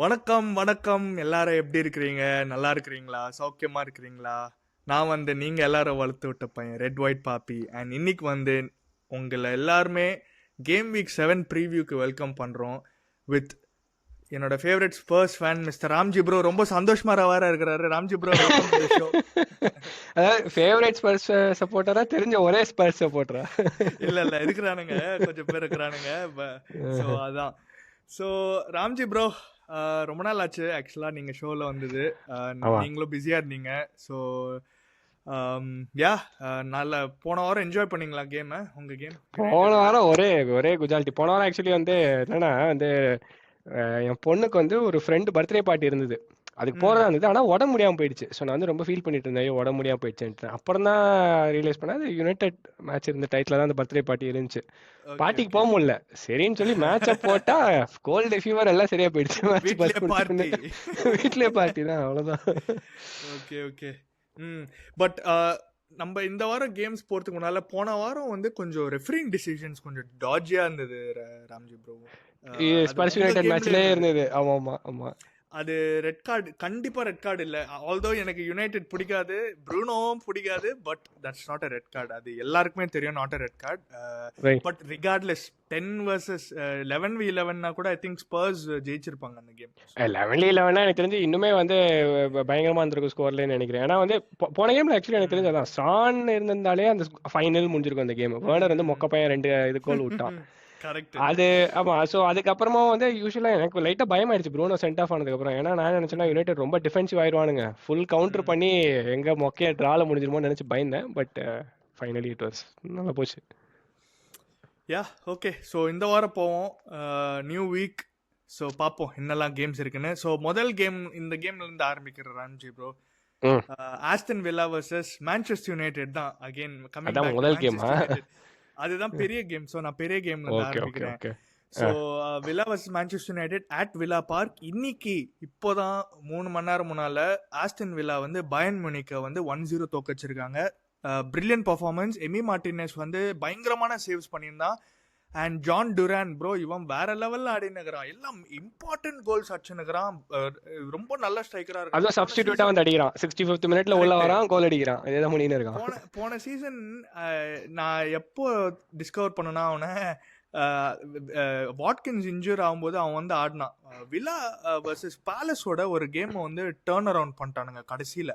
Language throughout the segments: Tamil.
வணக்கம் வணக்கம். எல்லாரும் எப்படி இருக்கிறீங்க? நல்லா இருக்கிறீங்களா? சௌக்கியமா இருக்கிறீங்களா? நான் நீங்க எல்லாரும் வளர்த்து விட்ட பையன் ரெட் ஒயிட் பாப்பி. அண்ட் இன்னைக்கு உங்களை எல்லாருமே கேம் வீக் 7 ப்ரீவியூக்கு வெல்கம் பண்றோம் வித் என்னோட favourite spruce fan mister Ramji bro. ரொம்ப சந்தோஷமா வேற இருக்கிறாரு. Ramji bro welcome to the show. அதாவது ஃபேவரட் ஸ்பர்ஸ் சப்போர்ட்டரா தெரிஞ்ச ஒரே ஸ்பர்ஸ் சப்போர்ட்டரா? இல்ல இருக்கிறானுங்க, கொஞ்சம் பேர் இருக்கிறானுங்க. ஸோ அதான். ஸோ ராம்ஜி ப்ரோ, ரொம்ப நாள் ஆச்சு ஆக்சுவலாக நீங்கள் ஷோவில் வந்தது. நீங்களும் பிஸியாக இருந்தீங்க. ஸோ யா, நல்ல போன வாரம் என்ஜாய் பண்ணீங்களா கேமை? உங்கள் கேம் போன வாரம் ஒரே குஜாலிட்டி. போன வாரம் ஆக்சுவலி என்னன்னா என் பொண்ணுக்கு ஒரு ஃப்ரெண்டு பர்த்டே பார்ட்டி இருந்தது. அதுக்கு போறதா இருந்தது. ஆனா உடம்பு முடியாம போயிடுச்சு. ஸோ நான் ரொம்ப ஃபீல் பண்ணிட்டு இருந்தேன், உடம்பு முடியாம போயிடுச்சுன்ட்டு. அப்புறம் தான் ரியலைஸ் பண்ணேன், அது யுனைடெட் மேட்ச் இருந்த டைட்டில் தான் அந்த பர்த்டே பார்ட்டி இருந்துச்சு. பார்ட்டிக்கு போக முடியல. சரின்னு சொல்லி மேட்சை போட்டா கோல்டு ஃபீவர் எல்லாம் சரியா போயிடுச்சு. வீட்லயே பார்ட்டி தான், அவ்வளவுதான். Okay okay. பட் நம்ம இந்த வாரம் கேம்ஸ் போறதுக்கு முன்னால போன வாரம் கொஞ்சம் ரெஃபரிங் டிசிஷன்ஸ் கொஞ்சம் டாஜியா இருந்தது ராம்ஜி ப்ரோ. ஸ்பர்ஸ் யுனைடெட் மேட்ச்லயே இருந்தது. ஆமா. அது ரெட் கார்டு, கண்டிப்பா ரெட் கார்டு இல்ல. ஆல்தோ எனக்கு யுனைடெட் பிடிக்காது, ப்ரூனோவும் பிடிக்காது, but that's not a red card. அது எல்லாருக்குமே தெரியும், not a red card. But regardless 10 vs 11v11 கூட ஐ திங்க் ஸ்பர்ஸ் ஜெயிச்சிருப்பாங்க அந்த கேம். 11v11 எனக்கு தெரிஞ்சு இன்னுமே பயங்கரமா இருந்திருக்கும் ஸ்கோர்லன்னு நினைக்கிறேன். ஏன்னா போன கேம்ல ஆக்சுவலி எனக்கு தெரிஞ்சு அதான் சான் இருந்திருந்தாலே அந்த ஃபைனல் முடிஞ்சிருக்கும் அந்த கேம். வேர்னர் மொக்க பையன் 2 கோல் விட்டான். அது ஆமா. சோ அதுக்கப்புறமா யூஸ்வலா எனக்கு லைட்டா பயம் ஆயிடுச்சு ப்ரூனோ சென்ட் ஆஃப் ஆனதுக்கு அப்புறம். ஏன்னா நான் நினைச்சேன்னா யுனைடெட் ரொம்ப டிஃபென்சிவ் ஆயிடுவானுங்க, ஃபுல் கவுண்டர் பண்ணி எங்க மொக்கைய டிரால முடிஞ்சிருமோன்னு நினைச்சு பயந்தேன். பட் ஃபைனலி இட் வாஸ் நல்லா போச்சு. Yeah okay. ஸோ இந்த வாரம் போவோம், நியூ வீக். ஸோ பார்ப்போம் என்னெல்லாம் கேம்ஸ் இருக்குன்னு. ஸோ முதல் கேம், இந்த கேம்ல இருந்து ஆரம்பிக்கிற Ramji bro. Aston Villa versus Manchester United தான். அகைன் கமிங் முதல் கேம், அதுதான் பெரிய கேம். ஸோ நான் பெரிய கேம்ல இருந்து ஆரம்பிக்கிறேன். So Villa versus Manchester United at Villa Park. இன்னைக்கு இப்போதான் 3 மணி நேரம் முன்னால ஆஸ்டன் வில்லா பயர்ன் மியூனிக்கை 1-0 தோக்கச்சிருக்காங்க. Brilliant performance. எமி மார்டினஸ் பயங்கரமான சேவ்ஸ் பண்ணியிருந்தான். அண்ட் ஜான் டுரான் ப்ரோ, இவன் வேற லெவல்ல ஆடினுக்கிறான். எல்லாம் இம்பார்ட்டன்ட் கோல்ஸ் அடிச்சுனுக்கிறான். ரொம்ப நல்ல ஸ்ட்ரைக்கரா இருக்கு. அதான் சப்ஸ்டிட்யூட்டா அடிக்கிறான். 65th மினிட்ல உள்ள வரான், கோல் அடிக்கிறான். இதே முடினே இருக்கான். போன சீசன் நான் எப்போ டிஸ்கவர் பண்ணனா அவனை, வாட்கின்ஸ் இன்ஜூர் ஆகும்போது அவன் ஆடினான். வில்லா வர்சஸ் பேலஸோட ஒரு கேம் டர்ன் அரவுண்ட் பண்ணிட்டானுங்க கடைசியில.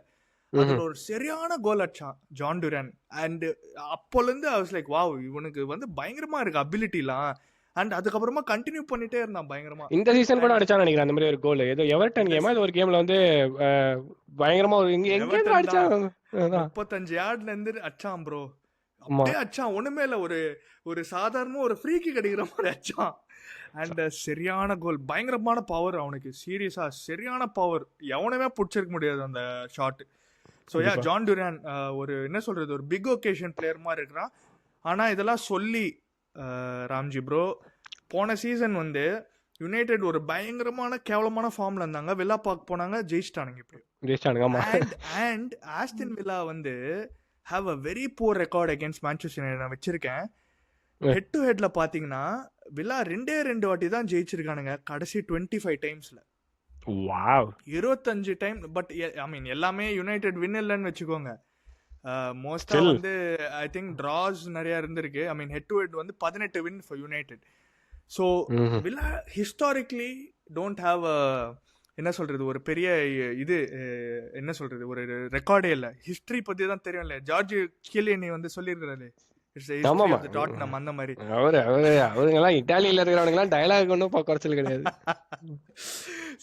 அதுல ஒரு சரியான கோல் அடிச்சான் ஜான் டுரான். அண்ட் அப்போல இருந்து ஐ வாஸ் லைக் வாவ், இவனுக்கு பயங்கரமா இருக்கு அபிலிட்டிலாம். அண்ட் அதுக்கப்புறமா கண்டினியூ பண்ணிட்டே இருந்தான் பயங்கரமா. இந்த சீசன் கூட அடிச்சான்னு நினைக்கிறேன் அந்த மாதிரி ஒரு கோல். ஏதோ எவர்டன் கேமா இது ஒரு கேம்ல பயங்கரமா எங்க அடிச்சான். 35 யார்ட்ல இருந்து அடிச்சான் ப்ரோ. அப்படியே அடிச்சான், ஒண்ணுமே இல்ல, ஒரு சாதாரண ஒரு ஃப்ரீ கிக் அடிக்கிற மாதிரி அடிச்சான். அண்ட் சரியான கோல், பயங்கரமான பவர் அவனுக்கு. சீரியஸா சரியான பவர், எவனுமே பிடிச்சிருக்க முடியாது அந்த shot. So yeah, Jhon Duran ஒரு என்ன சொல்றது, ஒரு பிக் ஒகேஷன் பிளேயர் மாதிரி இருக்கிறான். ஆனா இதெல்லாம் சொல்லி ராம்ஜி ப்ரோ, போன சீசன் யுனைடெட் ஒரு பயங்கரமான கேவலமான ஃபார்ம்ல இருந்தாங்க. வில்லா பார்க் போனாங்க, ஜெயிச்சிட்டானுங்க இப்படி. And Aston villa have a very poor record against Manchester United. நான் வச்சிருக்கேன் ஹெட் டு ஹெட்ல பாத்தீங்கன்னா வில்லா 2 வாட்டி தான் ஜெயிச்சிருக்கானுங்க கடைசி 25 டைம்ஸ்ல. 25 டைம். பட் ஐ மீன் எல்லாமே யுனைடெட் வின் இல்லைன்னு வச்சுக்கோங்க. மோஸ்டா ஐ திங்க் டிராஸ் நிறைய இருந்திருக்கு. I mean head to head 18 win for United. So Villa historically don't have என்ன சொல்றது, ஒரு பெரிய இது என்ன சொல்றது, ஒரு ரெக்கார்டே இல்லை. ஹிஸ்டரி பத்தி தான் தெரியும் இல்ல, ஜார்ஜ் கிலியனி சொல்லியிருக்கிறாரு அந்த மாதிரி. அவருங்கெல்லாம் இட்டாலியில இருக்கிறவங்க டயலாக் ஒன்றும் குறைச்சல் கிடையாது.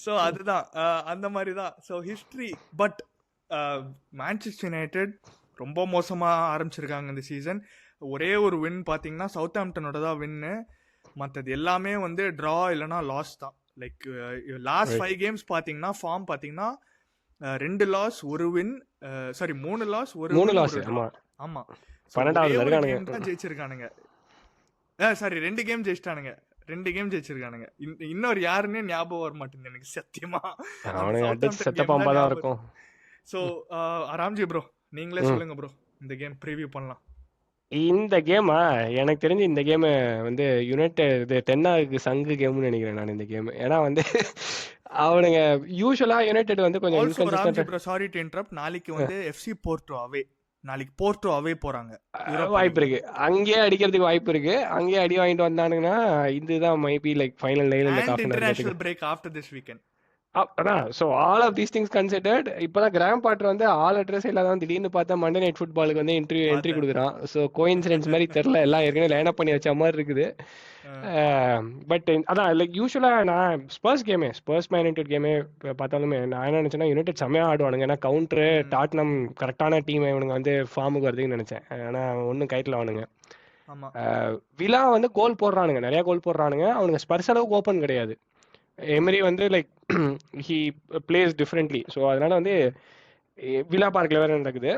ஸோ அதுதான் அந்த மாதிரி தான். So history. But Manchester United ரொம்ப மோசமா ஆரம்பிச்சிருக்காங்க இந்த சீசன். ஒரே ஒரு வின் பாத்தீங்கன்னா சவுத் ஆம்ப்டனோட தான் வின்னு. மற்றது எல்லாமே ட்ரா இல்லைன்னா லாஸ் தான். லைக் லாஸ்ட் 5 கேம்ஸ் பாத்தீங்கன்னா ஃபார்ம் பாத்தீங்கன்னா 2 loss 1 win, sorry 3 loss 1 loss. ஆமா, 12 ஜெயிச்சிருக்கானுங்க. சாரி 2 கேம் ஜெயிச்சிட்டானுங்க, 2 கேம் ஜெயிச்சிருக்கானுங்க. இன்னொரு யாருன்னே ஞாபகம் வர மாட்டேங்குது எனக்கு சத்தியமா. ஸோ ராம்ஜி ப்ரோ, நீங்களே சொல்லுங்க ப்ரோ, இந்த கேம் ப்ரிவியூ பண்ணலாம். இந்த கேமா எனக்கு தெரிஞ்சு இந்த கேம் வந்து யுனைடெட் இது டென்னாக்கு சங்கு கேம்னு நினைக்கிறேன் நான் இந்த கேம். ஏன்னா வந்து அவனுங்க யூஸ்வலா யுனைடெட் வந்து கொஞ்சம் also Ramji inconsistent. Bro, sorry to interrupt, நாளைக்கு வந்து எஃப்சி போர்ட்டோ அவே, நாளைக்கு போர்ட்டோ அவே போறாங்க யூரோப்பா வாய்ப்பு லீக்ல. இருக்கு, அங்கேயே அடிக்கிறதுக்கு வாய்ப்பு இருக்கு. அங்கேயே அடி வாங்கிட்டு வந்தானுங்கன்னா இதுதான் மைபி லைக் ஃபைனல் நெயில் இந்த அண்ட் காஃபின் இன்டர்நேஷனல் இருக்கிறதுக்கு. Break after this weekend. அதான் so all of these things considered இப்போதான் கிராம் பாட்டர் வந்து ஆல் அட்ரஸ் இல்லாதான் திடீர்னு பார்த்தா மண்டே நைட் ஃபுட்பாலுக்கு வந்து என்ட்ரி பார்த்தேன். கொடுக்குறான். ஸோ கோயின்சிடென்ஸ் மாதிரி தெரில, எல்லாம் ஏற்கனவே லைன் அப் பண்ணி வச்ச மாதிரி இருக்குது. பட் அதான் லைக் யூஸ்வலாக நான் ஸ்பர்ஸ் மேன் யுனைடெட் கேமே பார்த்தாலுமே நான் என்ன நினச்சேன்னா யுனைடெட் செம்மையாக ஆடுவானுங்க. ஏன்னா கவுண்டரு டாட்னம் கரெக்டான டீம் இவனுங்க வந்து ஃபார்முக்கு வருதுன்னு நினச்சேன். ஆனால் ஒன்றும் கைட்டில் அவனுங்க. ஆமா, விலா வந்து கோல் போடுறானுங்க, நிறைய கோல் போடுறானுங்க. அவனுங்க ஸ்பர்ஸ் அளவுக்கு ஓப்பன் கிடையாது. எமரி வந்து like he plays differently. So அதனால வந்து வில்லா பார்க்கில் வேறு நடக்குது.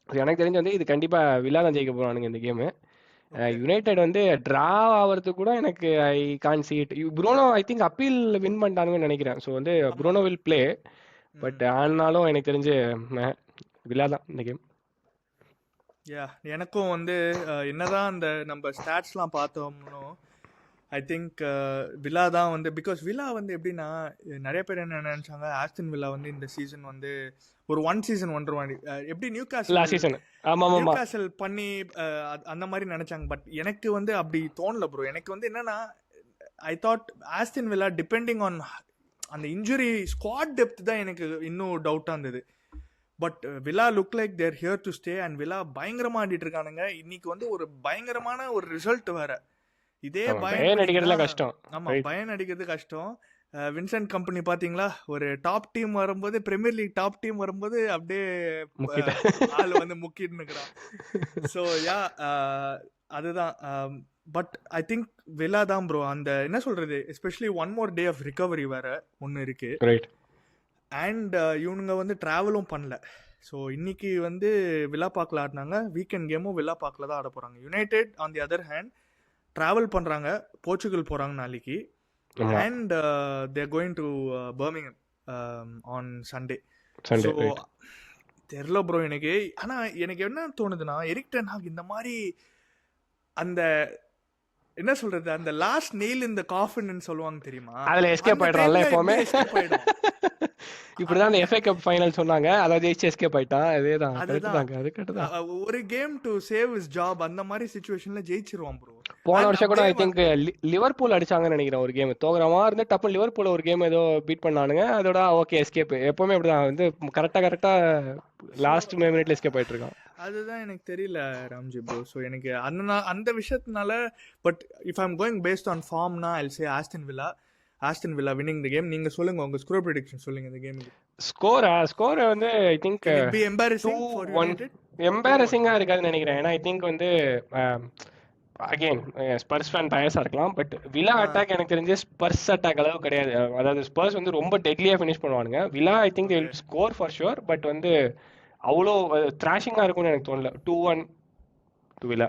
எனக்கு தெரிஞ்சு வந்து இது கண்டிப்பாக வில்லா தான் ஜெயிக்க போகிறானுங்க இந்த கேமு. யுனைடெட் வந்து டிரா ஆகிறதுக்கு கூட எனக்கு I can see it. Bruno I think appeal win பண்ணிட்டானுங்கன்னு நினைக்கிறேன். ஸோ வந்து ப்ரூனோ வில் பிளே. பட் ஆனாலும் எனக்கு தெரிஞ்சு வில்லா தான் இந்த கேம். யா, எனக்கும் வந்து என்னதான் அந்த நம்ம ஸ்டாட்ஸ்லாம் பார்த்தோம்னோ ஐ திங்க் வில்லா தான் வந்து, பிகாஸ் வில்லா வந்து எப்படின்னா நிறைய பேர் என்ன நினைச்சாங்க, ஆஸ்டன் வில்லா வந்து இந்த சீசன் வந்து ஒரு ஒன் சீசன் ஒன்றரை எப்படி நியூகாசல் பண்ணி அந்த மாதிரி நினைச்சாங்க. பட் எனக்கு வந்து அப்படி தோணல ப்ரோ. எனக்கு வந்து என்னன்னா, I thought Aston Villa depending on அந்த இன்ஜுரி ஸ்குவாட் டெப்த் தான் எனக்கு இன்னும் டவுட்டாக இருந்தது. But Villa look like they're here to stay and Villa பயங்கரமாக ஆடிட்டு இருக்கானுங்க. இன்னைக்கு வந்து ஒரு பயங்கரமான ஒரு ரிசல்ட் வேற. இதே பயன் அடிக்கிறதுல கஷ்டம். ஆமா, பயன் அடிக்கிறது கஷ்டம். வின்சென்ட் கம்பெனி பாத்தீங்களா, ஒரு டாப் டீம் வரும்போது, பிரீமியர் லீக் டாப் டீம் வரும்போது அப்படியே ஆள் வந்து முக்கிட்டு இருக்கிறான். ஸோ யா, அதுதான். பட் ஐ திங்க் வில்லா தான் ப்ரோ. அந்த என்ன சொல்றது, especially one more day of recovery வேற ஒன்று இருக்கு. அண்ட் இவனுங்க வந்து டிராவலும் பண்ணல. ஸோ இன்னைக்கு வந்து வில்லா பார்க்கல ஆடினாங்க. வீக்கெண்ட் கேமும் வில்லா பார்க்கல தான் ஆட போறாங்க. United on the other hand travel பண்ணுறாங்க, போர்ச்சுகல் போகிறாங்க நாளைக்கு. And they're going to Birmingham on Sunday. So தெரில ப்ரோ எனக்கு. ஆனால் எனக்கு என்ன தோணுதுன்னா, எரிக் டென் ஹாக் இந்த மாதிரி அந்த என்ன சொல்றது, அந்த லாஸ்ட் நெயில் இந்த காஃபின்னு சொல்லுவாங்க தெரியுமா, அதுல எஸ்கேப் ஆயிடுறான்ல எப்பவுமே. இப்படிதான் அந்த FA கப் ஃபைனல் சொன்னாங்க, அதாவது எஸ்கேப் ஆயிட்டான். அதேதான், அது கரெக்ட். ஒரு game to save his job, அந்த மாதிரி சிச்சுவேஷன்ல ஜெயிச்சிருவான் ப்ரோ. போன வருஷம் கூட ஐ திங்க் லிவர்பூல் அடிச்சாங்கன்னு நினைக்கிறேன் ஒரு கேம். தோகுறமா இருந்து டப்பு லிவர்பூல் ஒரு கேம் ஏதோ பீட் பண்ணானுங்க. அதோட ஓகே எஸ்கேப். எப்பவுமே அப்படிதான் வந்து கரெக்டா லாஸ்ட் மினிட்ல எஸ்கேப் ஆயிட்டு இருக்கான். அதுதான் எனக்கு தெரியல ராம்ஜி ப்ரோ. ஸோ எனக்கு அந்த விஷயத்தினால, but if I'm going based on ஃபார்ம்னா I'll say Aston Villa winning the game. நீங்க சொல்லுங்க, உங்க ஸ்கோர் ப்ரெடிக்ஷன் சொல்லுங்க இந்த கேமுக்கு. ஸ்கோர் வந்து ஐ திங்க் 2-1 எம்பாரசிங்கா இருக்காதுன்னு நினைக்கிறேன். ஏன்னா ஐ திங்க் வந்து அகைன் ஸ்பர்ஸ் ஃபேன் பயஸா இருக்கலாம், பட் வில்லா அட்டாக் எனக்கு தெரிஞ்சு ஸ்பர்ஸ் அட்டாக் அளவு கிடையாது. அதாவது ஸ்பர்ஸ் வந்து ரொம்ப டெட்லியா ஃபினிஷ் பண்ணுவானுங்க. Villa I think they will score for sure, but வந்து அவ்வளோ த்ராஷிங்கா இருக்கும்னு எனக்கு தோணல. 2-1 to villa.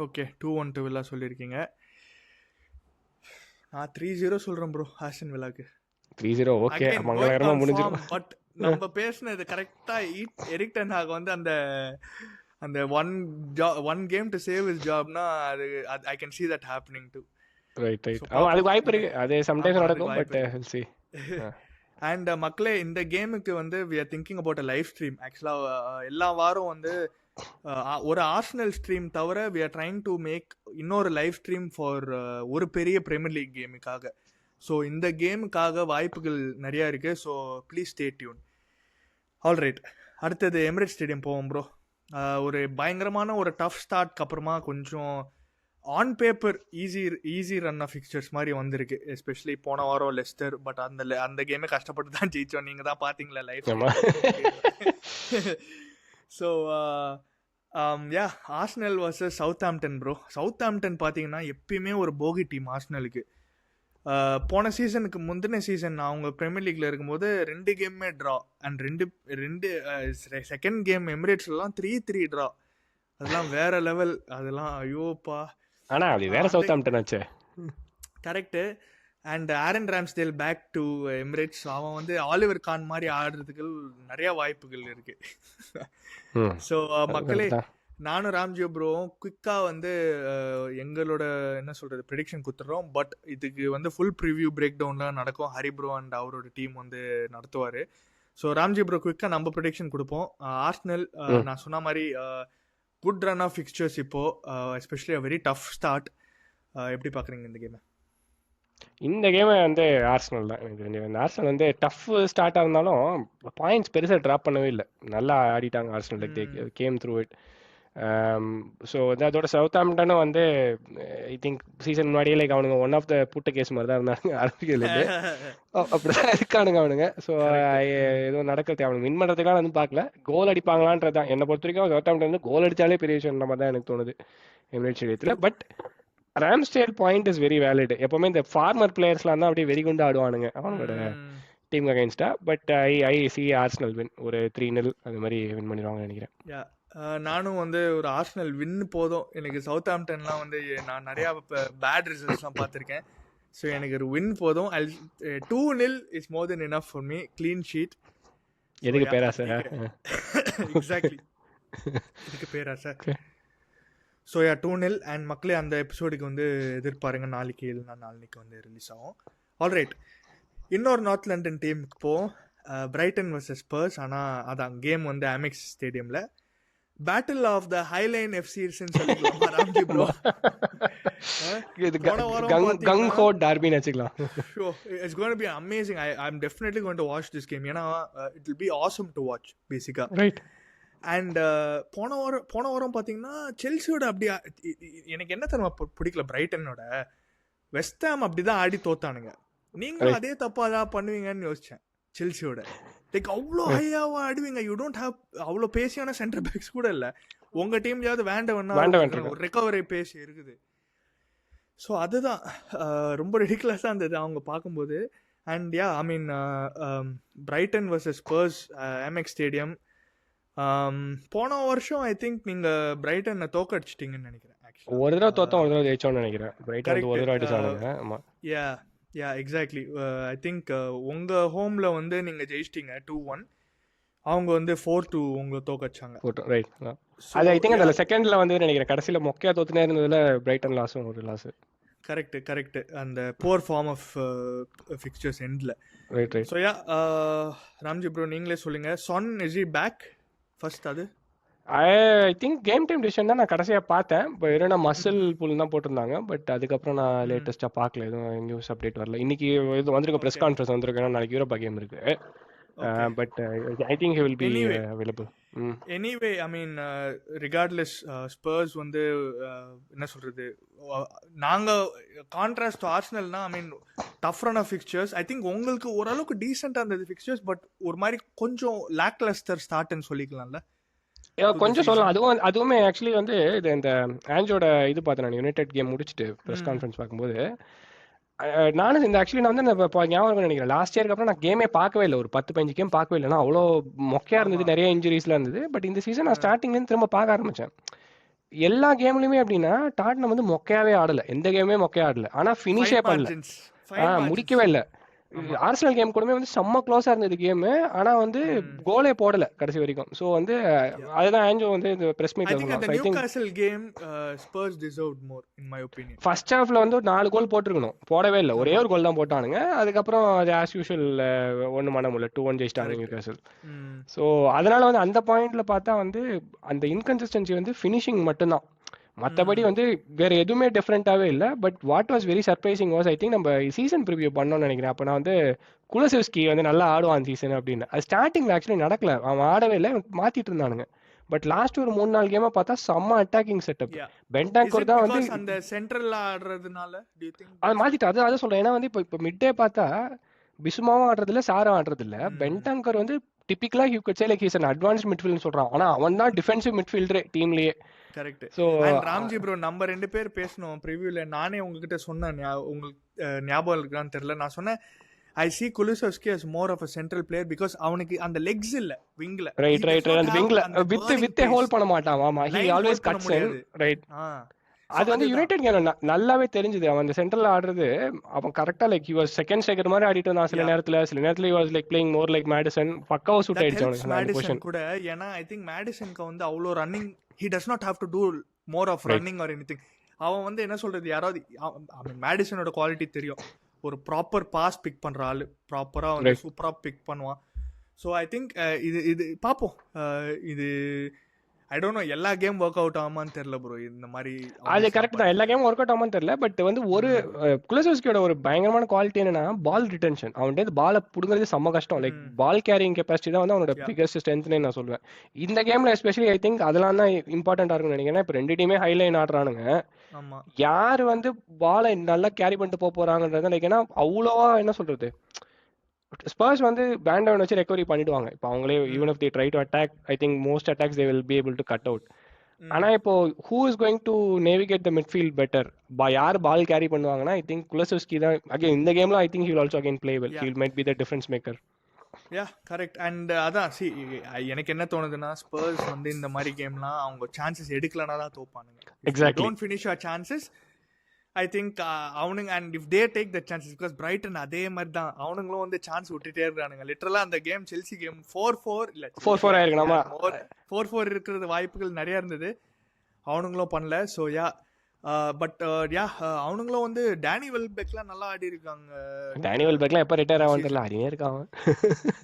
Okay, 2-1 to villa சொல்லியிருக்கீங்க. நான் 3-0 சொல்றேன் ப்ரோ ஆஸ்டன் வில்லாக்கு. 3-0 ஓகே, மங்களகரமா முடிஞ்சிரும். பட் நம்ம பேசுனது கரெக்டா எரிக் டென் ஹாக் வந்து அந்த one game to save his ஜாப்னா அது I can see that happening too. Right அது வாய்ப்பு இருக்கு, அது சம்டைம்ஸ் நடக்கும், பட் we'll see. அண்ட் மக்களே, இந்த கேமுக்கு வந்து we are thinking about a live stream. ஆக்சுவலா எல்லா வாரம் வந்து ஒரு ஆர்சனல் ஸ்ட்ரீம் தவிர we are trying to make இன்னொரு லைவ் ஸ்ட்ரீம் ஃபார் ஒரு பெரிய பிரீமியர் லீக் கேமுக்காக. ஸோ இந்த கேமுக்காக வாய்ப்புகள் நிறையா இருக்குது. So please stay tuned. Alright, அடுத்தது எமிரேட்ஸ் ஸ்டேடியம் போவோம் ப்ரோ. ஒரு பயங்கரமான ஒரு டஃப் ஸ்டார்ட்க்கு அப்புறமா கொஞ்சம் on paper easy run of fixtures மாதிரி வந்திருக்கு. எஸ்பெஷலி போன வாரம் லெஸ்டர், பட் அந்த கேமே கஷ்டப்பட்டு தான் ஜெயிச்சோம். நீங்கள் தான் பார்த்தீங்களா life. So yeah, Arsenal versus Southampton bro. Southampton பார்த்தீங்கன்னா எப்பயுமே ஒரு போகி டீம் ஆர்சனலுக்கு. போன சீசனுக்கு முந்தின சீசன் அவங்க பிரீமியர் லீக்ல இருக்கும்போது 2 கேமுமே ட்ரா அண்ட் ரெண்டு செகண்ட் கேம் எமிரேட்ஸ்லாம் 3-3 ட்ரா. அதெல்லாம் வேற லெவல். அதெல்லாம் ஐயோப்பா. ஆனா அது வேற சவுத்ஆம்ப்டன் ஆச்சு. Correct. And Aaron Ramsdale back to Emirates. அவன் வந்து ஆலிவர் கான் மாதிரி ஆடுறதுக்கு நிறைய வாய்ப்புகள் இருக்கு. ஸோ மக்களே, நானும் ராம்ஜி ப்ரோவும் குயிக்காக வந்து எங்களோட என்ன சொல்கிறது ப்ரெடிக்ஷன் கொடுத்துட்றோம். பட் இதுக்கு வந்து ஃபுல் ப்ரிவ்யூ பிரேக் டவுன்லாம் நடக்கும். ஹரி ப்ரோ அண்ட் அவரோட டீம் வந்து நடத்துவார். ஸோ ராம்ஜி ப்ரோ குயிக்காக நம்ம ப்ரெடிக்ஷன் கொடுப்போம். ஆர்சனல் நான் சொன்ன மாதிரி குட் ரன் ஆஃப் ஃபிக்சர்ஸ் இப்போது, especially a very tough start. எப்படி பார்க்குறீங்க இந்த கேமை? இந்த கேமை வந்து ஆர்சனல் தான் எனக்கு தெரிஞ்சது. இந்த ஆர்சனல் வந்து டஃப் ஸ்டார்ட்டாக இருந்தாலும் பாயிண்ட்ஸ் பெருசாக ட்ராப் பண்ணவே இல்லை. நல்லா ஆடிட்டாங்க Arsenal. Game through it. So வந்து அதோட சவுத்தாம்ப்டனும் வந்து ஐ திங்க் சீசன் முன்னாடியே லைக் அவனுங்க ஒன் ஆஃப் த புட்ட கேஸ் மாதிரி தான் இருந்தாங்க ஆரம்பிக்கிறதுலேருந்து. அப்படிதான் இருக்கானுங்க அவனுங்க. ஸோ எதுவும் நடக்கிறது அவனுக்கு வின் பண்ணுறதுக்கெலாம் வந்து பார்க்கல, கோல் அடிப்பாங்களான்றது தான் என்னை பொறுத்த வரைக்கும். சவுத்தாம்ப்டன் வந்து கோல் அடித்தாலே பெரிய விஷயம் மாதிரி தான் எனக்கு தோணுது எமிரேட்ஸ் ஸ்டேடியத்தில். But Ramsdale point is very valid. எப்பவுமே இந்த ஃபார்மர் பிளேயர்ஸ்லாம் தான் அப்படியே வெறிகுண்டு ஆடுவானுங்க அவனோட டீம் அகைன்ஸ்டா. But I see Arsenal win ஒரு 3-0 அது மாதிரி வின் பண்ணிடுவாங்கன்னு நினைக்கிறேன். நானும் வந்து ஒரு ஆர்சனல் வின் போதும். எனக்கு சவுத்தாம்ப்டன்லாம் வந்து நான் நிறையா பேட் ரிசல்ட்ஸ்லாம் பார்த்துருக்கேன். ஸோ எனக்கு ஒரு வின் போதும். 2-0 is more then enough for me. Clean sheet. எதுக்கு பேராசை? எக்ஸாக்ட்லி, இதுக்கு பேராசை. ஸோ 2-0 அண்ட் மக்களே அந்த எபிசோடுக்கு வந்து எதிர்பாருங்க. நாளைக்கு இல்லைனா நாளைக்கு வந்து ரிலீஸ் ஆகும். ஆல்ரைட், இன்னொரு நார்த் லண்டன் டீமுக்கு போவோம். Brighton versus Spurs. ஆனால் அதான் கேம் வந்து அமெக்ஸ் ஸ்டேடியமில். பேட்டில் ஆஃப் த ஹைலைன் எஃப்சின்னு சொல்லிக்கலாம் Ramji bro. It's going to be amazing. I'm definitely going to watch this game. ஏன்னா it will be awesome to watch basically. Right. And போன வாரம் பார்த்தீங்கன்னா செல்சியோட அப்படி எனக்கு என்ன தெரியுமா பிடிக்கல, பிரைட்டனோட வெஸ்ட்ஹாம் அப்படி தான் ஆடி தோத்தானுங்க. நீங்களும் அதே தப்பாக தான் பண்ணுவீங்கன்னு யோசித்தேன். செல்சியோட லைக் அவ்வளோ ஹையாவாக ஆடுவீங்க. யூ டோன்ட் ஹேவ் அவ்வளோ பேசியான சென்டர் பேக்ஸ் கூட இல்லை. உங்கள் டீம்லையாவது வேண்டவன்னா ஒரு ரெக்கவரி பேசி இருக்குது. ஸோ அதுதான் ரொம்ப ரிடிகுலஸாக இருந்தது அவங்க பார்க்கும்போது. And I mean Brayton versus spruce MX stadium. போன வருஷம் ஐ திங்க் நீங்க பிரைட்டனை தோக்கடிச்சிட்டீங்கன்னு நினைக்கிறேன். ஒரு தடவை தோத்தோம், ஒரு தடவை ஜெயிச்சோம்னு நினைக்கிறேன். பிரைட்டன் ஒரு தடவை அடிச்சாங்க. ஆமா, யா எக்ஸாக்ட்லி. ஐ திங்க் உங்க ஹோம்ல வந்து நீங்க ஜெயிச்சிட்டீங்க 2-1. அவங்க வந்து 4-2 உங்களை தோக்கடிச்சாங்க. ரைட். அது ஐ திங்க் அதுல செகண்ட்ல வந்து நினைக்கிறேன் கடைசியில மொக்கையா தோத்துனே இருந்ததுல பிரைட்டன் லாஸும் ஒரு லாஸ். கரெக்ட். அந்த போர் ஃபார்ம் ஆஃப் ஃபிக்சர்ஸ் எண்ட்ல. ரைட். ஸோ ராம்ஜி ப்ரோ நீங்களே சொல்லுங்க, Son is he back first? அது I think game time decision தான் நான் கடைசியாக பார்த்தேன். இப்போ என்னன்னா மசில் புல் தான் போட்டிருந்தாங்க. பட் அதுக்கப்புறம் நான் லேட்டஸ்ட்டாக பார்க்கல, எதுவும் நியூஸ் அப்டேட் வரல. இன்னைக்கு இது வந்திருக்க ப்ரெஸ் கான்ஃபரன்ஸ் வந்திருக்கு, நாளைக்கு யூரோப்பா கேம் இருக்கு. But I think he will be available. Anyway I mean regardless Spurs வந்து என்ன சொல்றது, நாங்கள் கான்ட்ராஸ்ட் ஆர்சனல்னா I mean tough run of fixtures. I think உங்களுக்கு ஓரளவுக்கு டீசெண்டாக இருந்தது ஃபிக்சர்ஸ், பட் ஒரு மாதிரி கொஞ்சம் லேக் லஸ்டர் ஸ்டார்ட்னு சொல்லிக்கலாம்ல. கொஞ்சம் சொல்லலாம். அதுவுமே ஆக்சுவலி வந்து இது இந்த ஆஞ்சோட இது பார்த்தேன் நான் யுனைடெட் கேம் முடிச்சுட்டு ப்ரெஸ் கான்ஃபரன்ஸ் பார்க்கும்போது. நானும் இந்த ஆக்சுவலி நான் வந்து ஞாபகம் நினைக்கிறேன் லாஸ்ட் இயருக்கு அப்புறம் நான் கேமே பார்க்கவே இல்லை, ஒரு 10-15 கேம் பார்க்கவே இல்லை. நான் அவ்வளோ மொக்கையாக இருந்தது, நிறைய இன்ஜுரிஸ்லாம் இருந்தது. பட் இந்த சீசன் நான் ஸ்டார்டிங்லேருந்து திரும்ப பார்க்க ஆரம்பித்தேன். எல்லா கேம்லையுமே அப்படின்னா டாட்னம் வந்து மொக்கையாவே ஆடலை, எந்த கேமுமே மொக்கையா ஆடலை. ஆனால் ஃபினிஷே பண்ணல, முடிக்கவே இல்லை. ஆர்சனல் கேம் கூடமே வந்து செம்ம க்ளோஸா இருந்தது கேம், ஆனா வந்து கோலே போடல கடைசி வரைக்கும். சோ வந்து அதுதான் ஆஞ்சோ வந்து இந்த பிரஸ் மீட்ல சொன்னாங்க. I think Newcastle game spruce deserved more in my opinion. First ஹாஃப்ல வந்து 4 கோல் போட்டுருக்கணும், போடவே இல்லை, ஒரே ஒரு கோல் தான் போட்டானுங்க. அதுக்கப்புறம் அது ஆஸ் யூஷுவல் ஒன்றும் பண்ண முடியல, 2-1 ஜெயிச்சிட்டாங்க நியூகாசல். ஸோ அதனால வந்து அந்த பாயிண்ட்ல பார்த்தா வந்து அந்த இன்கன்சிஸ்டன்சி வந்து ஃபினிஷிங் மட்டும்தான், மற்றபடி வந்து வேற எதுவுமே டிஃப்ரெண்டாகவே இல்லை. But what was very surprising was I think நம்ம சீசன் ப்ரிவியூ பண்ணோம்னு நினைக்கிறேன். அப்போ நான் வந்து குலசெவ்ஸ்கி வந்து நல்லா ஆடுவான் சீசன் அப்படின்னு. அது ஸ்டார்டிங்ல ஆக்சுவலி நடக்கல, அவன் ஆடவே இல்லை, மாத்திட்டு இருந்தானுங்க. பட் லாஸ்ட் ஒரு 3-4 கேமா பார்த்தா செம்ம அட்டாக்கிங் செட்டப். பென்டாங்கர் தான் வந்து அந்த சென்ட்ரல்ல ஆடுறதுனால அதை மாத்திட்டு அதை சொல்றேன். ஏன்னா வந்து இப்போ மிட்டே பார்த்தா பிசுமாவும் ஆடுறது இல்லை, சாரும் ஆடுறது இல்லை. பென்டாங்கர் வந்து டிபிக்கலா you could say like he is an advanced midfielder சொல்றான். ஆனா அவன் தான் டிஃபென்சிவ் மிட்ஃபீல்டரே டீம்லயே. கரெக்ட். ஸோ ராம்ஜி ப்ரோ நம்ம 2 பேர் பேசணும் ப்ரிவியூல. நானே உங்ககிட்ட சொன்னேன், உங்களுக்கு ஞாபகம் இருக்கான்னு தெரியல. நான் சொன்னேன் I see Kulusevski as more of a central player because அவனுக்கு அந்த லெக்ஸ் இல்ல விங்ல. ரைட் அந்த விங்ல வித் ஹோல்ட் பண்ண மாட்டான். ஆமா, he always cuts in. Right. அது வந்து யுனைடெட் கேம் நல்லாவே தெரிஞ்சது. அவன் அந்த சென்டர்ல ஆடுறது அவன் கரெக்டா like he was second striker மாதிரி ஆடிட்டு இருந்தான். சில நேரத்துல he was like playing more like Maddison. பக்காவா சூட் ஆயிடுச்சு அவனுக்கு அந்த பொசிஷன் கூட. ஏன்னா ஐ திங்க் மேடிசனுக்கு வந்து அவ்வளோ running he does not have to do more of running or anything. அவன் வந்து என்ன சொல்றது, யாராவது மேடிசனோட குவாலிட்டி தெரியும், ஒரு ப்ராப்பர் பாஸ் பிக் பண்ற ஆளு, ப்ராப்பரா வந்து சூப்பரா பிக் பண்ணுவான். ஸோ ஐ திங்க் இது பார்ப்போம். இது ஐ டோன்ட் நோ எல்லா கேம் ஒர்க் அவுட் ஆகுமான்னு தெரியல ப்ரோ. இந்த மாதிரி அது கரெக்ட் தான், எல்லா கேமும் ஒர்க் அவுட் ஆகுமான்னு தெரியல. பட் வந்து ஒரு குலசெவ்ஸ்கியோட ஒரு பயங்கரமான குவாலிட்டி என்னன்னா பால் ரிட்டன்ஷன். அவன்கிட்ட பாலை பிடுங்கிறது செம்ம கஷ்டம். லைக் பால் கேரிங் கெப்பாசிட்டி தான் வந்து அவனோட பிகஸ்ட் ஸ்ட்ரென்த்னே நான் சொல்லுவேன். இந்த கேம்ல எஸ்பெஷலி ஐ திங்க் அதெல்லாம் தான் இம்பார்ட்டன்டா இருக்கும்னு நினைக்கிறேன். இப்போ 2 டீமே ஹைலைன் ஆடுறானுங்க, யாரு வந்து பாலை நல்லா கேரி பண்ணிட்டு போறாங்கன்றது லைக் ஏன்னா அவ்வளோவா என்ன சொல்றது, ஸ்பர்ஸ் வந்து பேண்டவன் வச்சு ரெக்கவரி பண்ணிடுவாங்க. இப்போ அவங்களே even if they try to attack, I think most attacks they will be able to cut out. ஆனா இப்போ who is going to navigate the midfield better, யார் பால் கேரி பண்ணுவாங்கன்னா ஐ திங்க் குலசெவ்ஸ்கி தான். அகைன் இந்த கேம்ல ஐ think he will also again play well, he will might be the difference maker. Yeah correct. And அதான் எனக்கு என்ன தோணுதுன்னா, ஸ்பர்ஸ் வந்து இந்த மாதிரி கேம்லாம் அவங்க சான்சஸ் எடுக்கலனா தான் தோப்பானுங்க. Exactly, don't finish our chances. I think அவனுங்க and if they take the chances, because Brighton அதே மாதிரி தான், அவனுங்களும் வந்து சான்ஸ் விட்டுட்டே இருக்கானுங்க. லிட்டரலா அந்த கேம் செல்சி கேம் 4-4 இல்ல 4-4 ஆயிருக்கலாமா, 4-4 இருக்கிறது வாய்ப்புகள் நிறைய இருந்தது, அவனுங்களும் பண்ணல. ஸோ யா பட் யா அவனுங்களும் வந்து டேனி வெல்பெக்லாம் நல்லா ஆடி இருக்காங்க. டேனி வெல்பெக்லாம் எப்ப ரிட்டையர் ஆவான்னு தெரியல, ஆடினே இருக்கான்.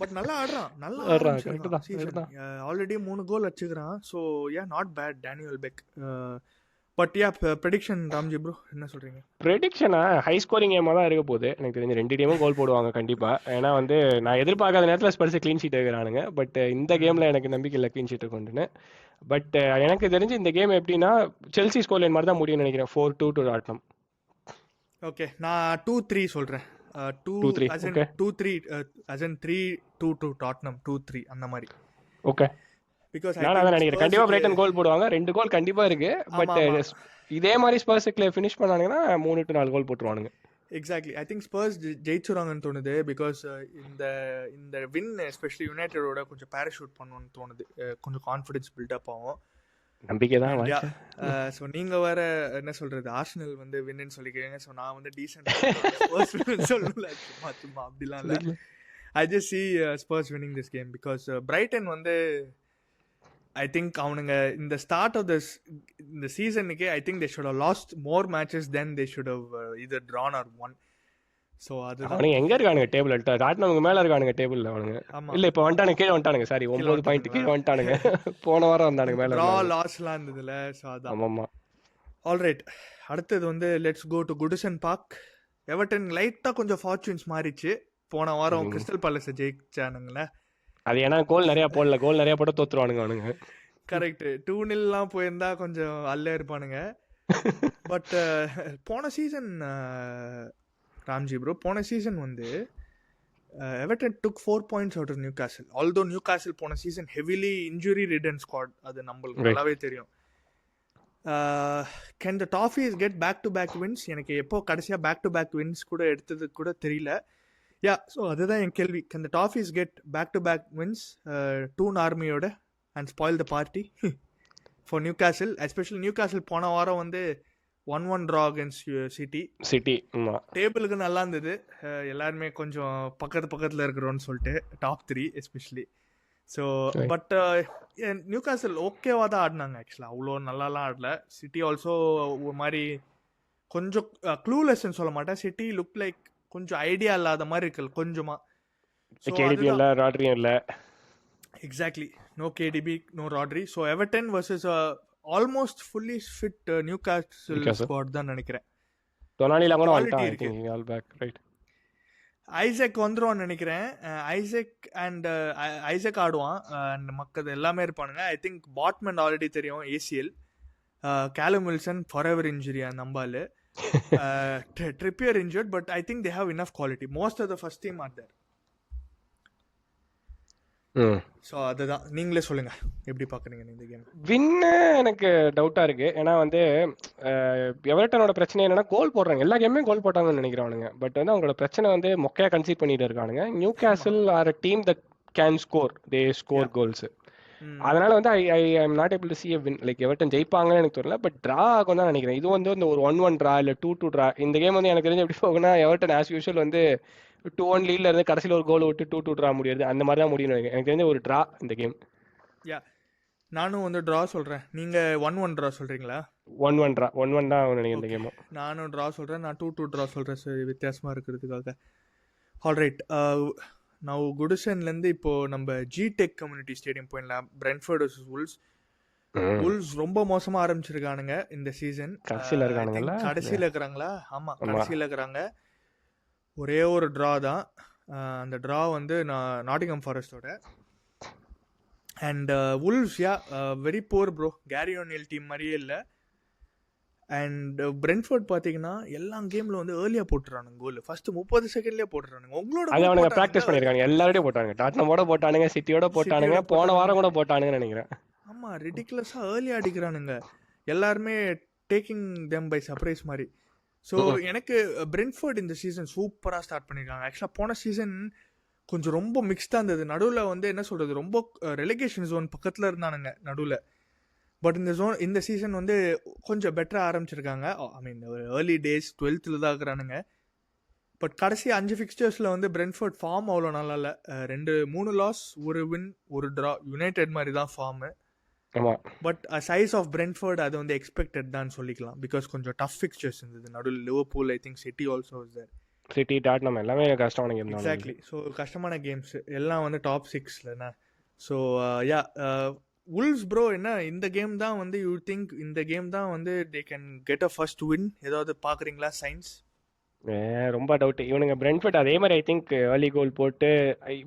பட் நல்லா ஆடுறான், நல்லா ஆடுறான். ஆல்ரெடி 3 கோல் அடிச்சுக்கிறான். So yeah not bad Danny Welbeck. But yeah prediction Ramji bro என்ன சொல்றீங்க? ப்ரெடிக்ஷனா ஹை ஸ்கோரிங் கேமாக தான் இருக்க போகுது எனக்கு தெரிஞ்சு. 2 டீமும் கோல் போடுவாங்க கண்டிப்பா. ஏன்னா வந்து நான் எதிர்பார்க்காத நேரத்தில் ஸ்பர்ஸ் க்ளீன் ஷீட் இருக்கிறானுங்க. பட் இந்த கேம்ல எனக்கு நம்பிக்கை இல்லை க்ளீன் ஷீட் கொண்டுன்னு. பட் எனக்கு தெரிஞ்சு இந்த கேம் எப்படின்னா செல்சி ஸ்கோர் லைன் மாதிரி தான் முடியும்னு நினைக்கிறேன். 4-2 டு டாட்னம். ஓகே, நான் 2-3 சொல்றேன். 2-3 as in 3-2 டு டாட்னம், 2-3 அந்த மாதிரி. ஓகே, நான் அதான் நினைக்கிறேன். கண்டிப்பா பிரைட்டன் கோல் போடுவாங்க, 2 கோல் கண்டிப்பா இருக்கு. பட் இதே மாதிரி ஸ்பர்ஸ் ஃபினிஷ் பண்ணாங்கன்னா 3 to 4 கோல் போட்டுருவானுங்க. எக்ஸாக்ட்லி, ஐ திங்க் ஸ்பர்ஸ் ஜெயிச்சுறாங்கன்னு தோணுது. பிகாஸ் இந்த வின் எஸ்பெஷலி யுனைடெடோட கொஞ்சம் பேராஷூட் பண்ணணும்னு தோணுது. கொஞ்சம் கான்ஃபிடன்ஸ் பில்டப் ஆகும், நம்பிக்கை தான். ஸோ நீங்கள் வேற என்ன சொல்றது, ஆர்சனல் வந்து வின்னு சொல்லிக்கிறீங்க. ஸோ நான் வந்து டீசென்ட் சொல்லல, சும்மா அப்படிலாம் இல்லை. I just see Spurs winning this game because Brighton வந்து ஐ திங்க் அவனுங்க இந்த ஸ்டார்ட் ஆஃப் இந்த சீசனுக்கே I think they should have lost more matches then they should have either drawn or won. So அது அவனுங்க எங்க இருக்கானுங்க டேபிள் எடுத்தா, டாட்னமுக்கு மேல இருக்கானுங்க டேபிள்ல அவனுங்க. இல்ல இப்போ வந்துட்டானுங்க, கீழே வந்துட்டானுங்க. சாரி 9 பாயிண்ட் கீழே வந்துட்டானுங்க. போன வாரம் வந்தானுங்க மேல, ட்ரா லாஸ்லாம் இருந்ததுல. ஸோ அதான். ஆமா. ஆல்ரைட், அடுத்தது வந்து let's go to Goodison Park. Everton லைட்டா கொஞ்சம் ஃபார்ச்சூன்ஸ் மாறிச்சு. போன வாரம் கிறிஸ்டல் பேலஸ் ஜெயிச்சானுங்களே. அது ஏன்னா கோல் நிறைய போடல, கோல் நிறைய போட்டு தோத்துருவானுங்க அவனுங்க. கரெக்ட், 2-0 போயிருந்தா கொஞ்சம் அல்ல இருப்பானுங்க. பட் போன சீசன் ராம்ஜி ப்ரோ, போன சீசன் வந்து Everton took 4 points out of Newcastle. although Newcastle போன season heavily injury ridden squad, அது நம்மளுக்கு நல்லாவே தெரியும். can the Toffees get back to back wins? எனக்கு எப்போ கடைசியா பேக் டு பேக் வின்ஸ் கூட எடுத்தது கூட தெரியல. யா, ஸோ அதுதான் என் கேள்வி. Can the Toffees get back to back wins Toon ஆர்மியோட and spoil the party for Newcastle? Especially Newcastle போன வாரம் வந்து 1-1 ட்ரா அகேன்ஸ்ட் சிட்டி. டேபிளுக்கு நல்லா இருந்தது, எல்லாருமே கொஞ்சம் பக்கத்தில் இருக்கிறோன்னு சொல்லிட்டு top 3 especially. So but Newcastle ஓகேவாக தான் ஆடினாங்க ஆக்சுவலாக, அவ்வளோ நல்லாலாம் ஆடல. சிட்டி ஆல்சோ ஒரு மாதிரி கொஞ்சம் க்ளூலெஸ்ன்னு சொல்ல மாட்டேன். சிட்டி லுக் லைக் கொஞ்சம் ஐடியா இல்லாத மாதிரி இருக்கு கொஞ்சமா. கேடிபி இல்ல, ராட்ரி இல்ல. Exactly, no KDB, no Rodri. So Everton versus almost fully fit Newcastle squad தான் நினைக்கிறேன். டொனாலில கூட வந்துட்டான், I think all back right. Isak வந்துருவான்னு நினைக்கிறேன். ஐசக் ஆடுவான் அண்ட் மக்கள் எல்லாமே இருப்பானுங்க. ஐ திங்க் பாட்மன் ஆல்ரெடி தெரியும் ACL. Callum Wilson forever injury நம்பாலு. Trippier injured, but I think they have enough quality. Most of the first team are there. So அதுதான், நீங்களே சொல்லுங்க எப்படி பார்க்குறீங்க இந்த கேம்? வின்னு எனக்கு டவுட்டா இருக்கு. ஏன்னா வந்து எவர்டனோட பிரச்சனை என்னன்னா கோல் போடுறாங்க, எல்லா கேமுமே கோல் போட்டாங்கன்னு நினைக்கிறானுங்க. பட் வந்து அவங்களோட பிரச்சனை வந்து மொக்கையா கன்சீட் பண்ணிட்டு இருக்கானுங்க. Newcastle are a team that can score, they score goals. அதனால வந்து I am not able to see a win. Like Everton ஜெயிப்பாங்கன்னு எனக்கு தெரியல, பட் ட்ரா ஆகும் தான் நினைக்கிறேன். இது வந்து இந்த ஒரு 1-1 ட்ரா இல்லை 2-2 ட்ரா. இந்த கேம் வந்து எனக்கு தெரிஞ்சு எப்படி போகும்னா எவர்டன் ஆஸ் யூஷுவல் வந்து 2-1 லீட்ல இருந்து கடைசியில் ஒரு கோல் விட்டு 2-2 ட்ரா முடியாது, அந்த மாதிரி தான் முடியும் எனக்கு தெரிஞ்ச ஒரு ட்ரா இந்த கேம். யா, நானும் வந்து ட்ரா சொல்கிறேன். நீங்கள் 1-1 ட்ரா சொல்கிறீங்களா? 1-1 தான் நினைக்கிறேன் இந்த கேமும். நானும் ட்ரா சொல்கிறேன். நான் 2-2 ட்ரா சொல்கிறேன். சரி, வித்தியாசமாக இருக்கிறதுக்காக. ஆல்ரைட், நான் குடிசன்லேருந்து இப்போது நம்ம ஜிடெக் கம்யூனிட்டி ஸ்டேடியம் போயிடலாம். Brentford versus Wolves. வுல்ஸ் ரொம்ப மோசமாக ஆரம்பிச்சிருக்கானுங்க இந்த சீசன். கடைசியில் இருக்கானுங்களா? கடைசியில் இருக்கிறாங்களா? ஆமாம், கடைசியில் இருக்கிறாங்க. ஒரே ஒரு ட்ரா தான். அந்த ட்ரா வந்து நாட்டிங்ஹாம் ஃபாரஸ்டோட. And Wolves very poor bro. Gary O'Neil team மாதிரியே இல்லை. அண்ட் பிரென்ஃபோர்ட் பார்த்தீங்கன்னா எல்லா கேமில் வந்து ஏர்லியாக போட்டுறானுங்க கோல். ஃபர்ஸ்ட் 30 செகண்ட்லேயே போட்டுறானுங்க. உங்களோட அது அவனுங்க ப்ராக்டிஸ் பண்ணியிருக்காங்க. எல்லாரோடய போட்டாங்க. டாட்னமோட போட்டானுங்க, சிட்டியோட போட்டானுங்க, போன வாரம் கூட போட்டானுங்கன்னு நினைக்கிறேன். ஆமாம், ரிடிகுலஸாக ஏர்லியாக அடிக்கிறானுங்க எல்லாருமே, டேக்கிங் தெம் பை சர்ப்ரைஸ் மாதிரி. ஸோ எனக்கு பிரென்ஃபோர்ட் இந்த சீசன் சூப்பராக ஸ்டார்ட் பண்ணியிருக்காங்க. ஆக்சுவலாக போன சீசன் கொஞ்சம் ரொம்ப மிக்ஸ்டாக இருந்தது. நடுவில் வந்து என்ன சொல்கிறது, ரொம்ப ரெலிகேஷன் ஜோன் பக்கத்தில் இருந்தானுங்க நடுவில். பட் இந்த சீசன் வந்து கொஞ்சம் பெட்டராக ஆரம்பிச்சிருக்காங்க. ஐ மீன் ஏர்லி டேஸ் 12th தான் இருக்கிறானுங்க. பட் கடைசி 5 ஃபிக்ஸ்டர்ஸில் வந்து பிரென்ஃபோர்ட் ஃபார்ம் அவ்வளோ நல்லா இல்லை. 3 லாஸ், 1 வின், 1 ட்ரா. யுனைடெட் மாதிரி தான் form. But size of Brentford அது வந்து எக்ஸ்பெக்டட் தான் சொல்லிக்கலாம். பிகாஸ் கொஞ்சம் டஃப் ஃபிக்ஸ்டர்ஸ் இருந்தது நடுவில். Liverpool, I think City also is there. City, Tottenham எல்லாமே கஷ்டமான கேம் தான். எக்ஸாக்ட்லி. ஸோ கஷ்டமான கேம்ஸ் எல்லாம் வந்து டாப் 6லண்ணா. ஸோ வுல்வ்ஸ் ப்ரோ என்ன இந்த கேம் தான் வந்து யூ திங்க் இந்த கேம் தான் வந்து they can get a first win? ஏதாவது பார்க்குறீங்களா சைன்ஸ்? ரொம்ப டவுட். இவனுங்க பிரென்ஃபோர்ட் அதே மாதிரி ஐ திங்க் ஏர்லி கோல் போட்டு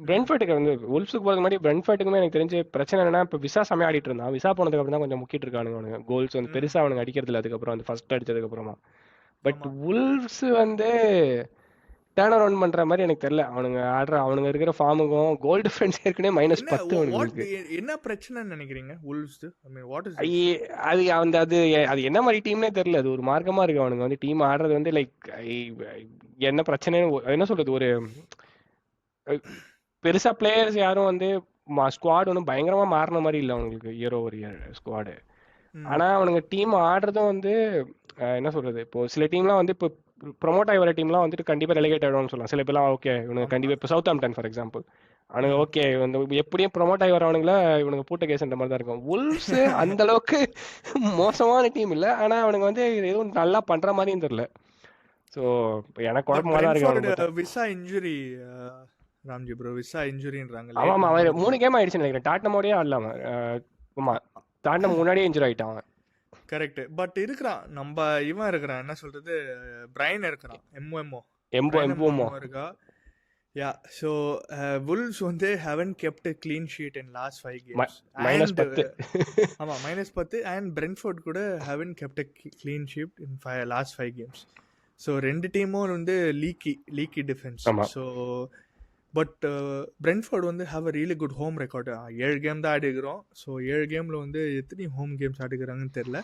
பிரென்ஃபோர்ட்டுக்கு வந்து வுல்வ்ஸுக்கு போகிறது மாதிரி பிரென்ஃபோர்ட்டுக்குமே எனக்கு தெரிஞ்சு பிரச்சனை என்னன்னா, இப்போ விசா செம்மையா ஆடிட்டு இருந்தான். விசா போனதுக்கு அப்புறம் தான் கொஞ்சம் முக்கிட்டு இருக்கானுங்க அவனுங்க. கோல்ஸ் வந்து பெருசாக அவனுங்க அடிக்கிறது இல்லை அதுக்கப்புறம், வந்து ஃபர்ஸ்ட் அடிச்சதுக்கப்புறமா. பட் வுல்வ்ஸ் வந்து டேர்ன் அரவுண்ட் பண்ற மாதிரி எனக்கு தெரியல. அவனுங்க இருக்கிற ஃபார்முக்கும் கோல் டிஃபரன்ஸ் ஏற்கனவே -10 அவனுக்கு. என்ன பிரச்சனைன்னு நினைக்கிறீங்க Wolves? I mean what is அது என்ன மாதிரி டீம்னே தெரியல. அது ஒரு மார்க்கமா இருக்கு. அவனுங்க வந்து டீம் ஆடுறது வந்து லைக் என்ன பிரச்சனைன்னு என்ன சொல்றது, ஒரு பெருசா பிளேயர்ஸ் யாரும் வந்து ஸ்குவாட் ஒன்றும் பயங்கரமா மாறின மாதிரி இல்லை அவங்களுக்கு இயர் ஓவர் இயர் ஸ்குவாடு. ஆனா அவனுங்க டீம் ஆடுறதும் வந்து என்ன சொல்றது, இப்போ சில டீம்லாம் வந்து இப்போ ப்ரொமோட் ஆகி வர டீம்லாம் வந்துட்டு கண்டிப்பாக ரெலிகேட் ஆகிடும்னு சொல்லலாம். சில பேர்லாம் ஓகே இவனுக்கு கண்டிப்பாக, இப்போ சவுத்ஹாம்ப்டன் ஃபார் எக்ஸாம்பிள், அவனுங்க ஓகே வந்து எப்படியும் ப்ரொமோட் ஆகி வரவனுங்களா இவனுக்கு பூட்ட கேஸ்ன்ற மாதிரி தான் இருக்கும். வுல்வ்ஸ் அந்த அளவுக்கு மோசமான டீம் இல்லை, ஆனால் அவனுங்க வந்து எதுவும் நல்லா பண்ற மாதிரியும் தெரியல. ஸோ எனக்கு குழப்பமா தான் இருக்கு. Visa injury Ramji bro, visa இன்ஜுரின்றாங்க. ஆமாம், அவர் 3 கேம் ஆயிடுச்சுன்னு நினைக்கிறேன். டாட்னமோடயே ஆடலாம. ஆமாம், டாட்னம் முன்னாடியே இன்ஜுரி ஆகிட்டான். கரெக்ட். பட் இருக்கிறான் நம்ம இவன் இருக்கிறான், என்ன சொல்றது, பிரைன் இருக்கிறான். எம்ஓ இருக்கா. யா. ஸோ வுல்வ்ஸ் வந்து haven't kept clean sheet in last 5 games. -10. ஆமாம், -10. அண்ட் பிரென்ஃபோர்ட் கூட haven't kept clean sheet in last 5 games. So 2 டீமும் வந்து leaky defence. So but Brentford வந்து have a really good home record. 7 game தான் ஆடிக்கிறோம். ஸோ 7 கேமில் வந்து எத்தனை ஹோம் கேம்ஸ் ஆடிக்கிறாங்கன்னு தெரில.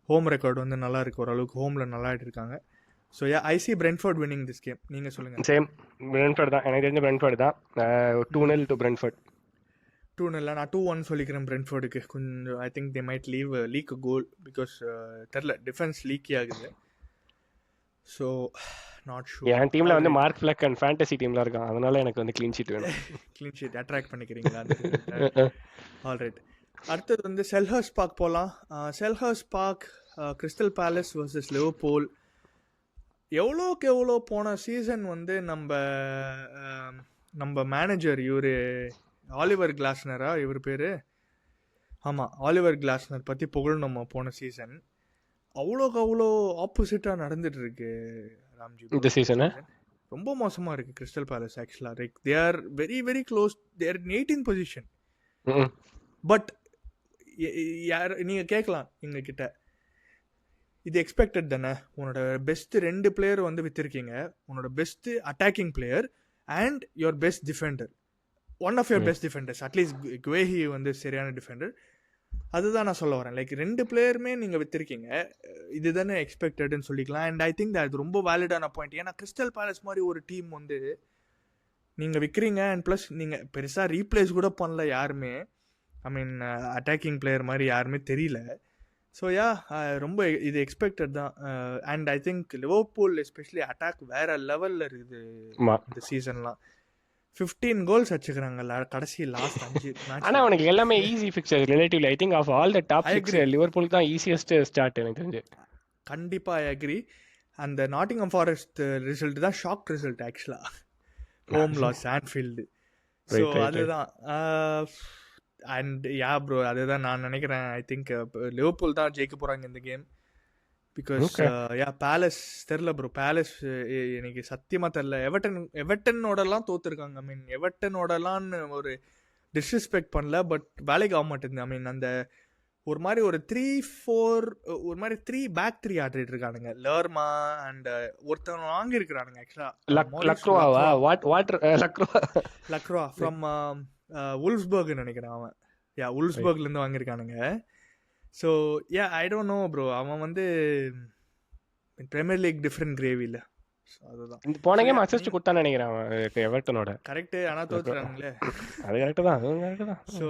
ஹோம் ரெக்கார்டு வந்து நல்லா இருக்கு, ஓரளவுக்கு ஹோமில் நல்லா ஆடிருக்காங்க. So I see Brentford winning this game. நீங்கள் சொல்லுங்கள். சேம் பிரென்ஃபோர்ட் தான், எனக்கு தெரிஞ்ச பிரென்ஃபோர்ட் தான். 2-0 டு பிரென்ஃபோர்ட். 2-0. நான் 2-1 சொல்லிக்கிறேன் பிரென்ஃபோர்டுக்கு. கொஞ்சம் I think they might leak a goal because தெரில, டிஃபென்ஸ் லீக்கி ஆகுது. So not sure. என் டீம்ல வந்து மார்க் ஃபிளக் அண்ட் ஃபேண்டசி டீம்ல இருக்கான், அதனால எனக்கு வந்து க்ளீன் ஷீட் வேணும். க்ளீன் ஷீட் அட்ராக்ட் பண்ணிக்கிறீங்களா? ஆல்ரைட். அடுத்தது வந்து செல்ஹர்ஸ்ட் பார்க் போகலாம். Selhurst Park Crystal Palace versus Liverpool. எவ்வளோக்கு எவ்வளோ போன சீசன் வந்து நம்ம மேனேஜர் இவர் ஆலிவர் கிளாஸ்னரா இவர் பேர்? ஆமாம், ஆலிவர் கிளாஸ்னர் பற்றி புகழ் போன சீசன். அவ்வளோக்கு அவ்வளோ ஆப்போசிட்டாக நடந்துட்டு இருக்கு ராம்ஜி. இந்த சீசன் ரொம்ப மோசமாக இருக்குது கிறிஸ்டல் பேலஸ். ஆக்சுவலாக like they are very very close, they are in 18th position. But யார் நீங்கள் கேட்கலாம் எங்ககிட்ட, இது எக்ஸ்பெக்டட் தானே? உன்னோட பெஸ்ட் 2 பிளேயர் வந்து வித்திருக்கீங்க, உன்னோட best attacking player and your best defender, one of your best defenders, at least Guehi வந்து சரியான டிஃபெண்டர். அதுதான் நான் சொல்ல வரேன். லைக் 2 பிளேயருமே நீங்கள் வித்திருக்கீங்க, இதுதானே எக்ஸ்பெக்டட்னு சொல்லிக்கலாம். அண்ட் ஐ திங்க் அது ரொம்ப வேலிடான பாயிண்ட். ஏன்னா கிறிஸ்டல் பேலஸ் மாதிரி ஒரு டீம் வந்து நீங்கள் விற்கிறீங்க, அண்ட் ப்ளஸ் நீங்கள் பெருசாக ரீப்ளேஸ் கூட பண்ணல யாருமே. ஐ மீன் அட்டாக்கிங் பிளேயர் மாதிரி யாருமே தெரியல. ஸோ ரொம்ப இது எக்ஸ்பெக்டட் தான். And I think Liverpool especially attack வேற லெவலில் இருக்குது இந்த சீசன்லாம். 15 கோல்ஸ் அடிச்சுக்கிறாங்க கடைசி லாஸ்ட் 5 மேட்ச். ஆனா அவனுக்கு எல்லாமே easy fixture relatively. I think of all the top 6 Liverpool தான் ஈஸியஸ்ட் ஸ்டார்ட் எனக்கு தெரிஞ்சு. கண்டிப்பா ஐ அக்ரி. அந்த நாட்டிங்ஹாம் ஃபாரஸ்ட் ரிசல்ட் தான் ஷாக் ரிசல்ட் ஆக்சுவலா. Home loss Anfield. ஸோ அதுதான். அண்ட் யா ப்ரோ, அதுதான் நான் நினைக்கிறேன். ஐ திங்க் லிவர்பூல் தான் ஜெயிக்க போகிறாங்க இந்த கேம். பிகாஸ் பேலஸ் தெரில ப்ரோ. பேலஸ் எனக்கு சத்தியமாக தெரில. எவர்டனோடலாம் தோத்துருக்காங்க. ஐ மீன் எவர்டனோடலான்னு ஒரு டிஸ்ரெஸ்பெக்ட் பண்ணல, பட் வேலைக்கு ஆக மாட்டேங்குது. ஐ மீன் அந்த ஒரு மாதிரி ஒரு 3-4 ஒரு மாதிரி 3 பேக் 3 ஆடிட்டு இருக்கானுங்க. லர்மா அண்ட் ஒருத்தவங்க வாங்கியிருக்கிறானுங்க ஆக்சுவலா. லக்ரோவா ஃப்ரம் உல்ஃஸ்பர்க் நினைக்கிறேன் அவன். உல்ஃஸ்பர்க்லேருந்து வாங்கியிருக்கானுங்க. So I don't know bro. அவன் வந்து பிரீமியர் லீக் டிஃப்ரெண்ட் கிரேவி இல்லை. அதுதான் இந்த போன கேம் அசிஸ்ட் கொடுத்தான்னு நினைக்கிறேன் அவன் எவர்டனோட. கரெக்ட். ஆனால் தோத்துறாங்களே. அது கரெக்ட் தான். So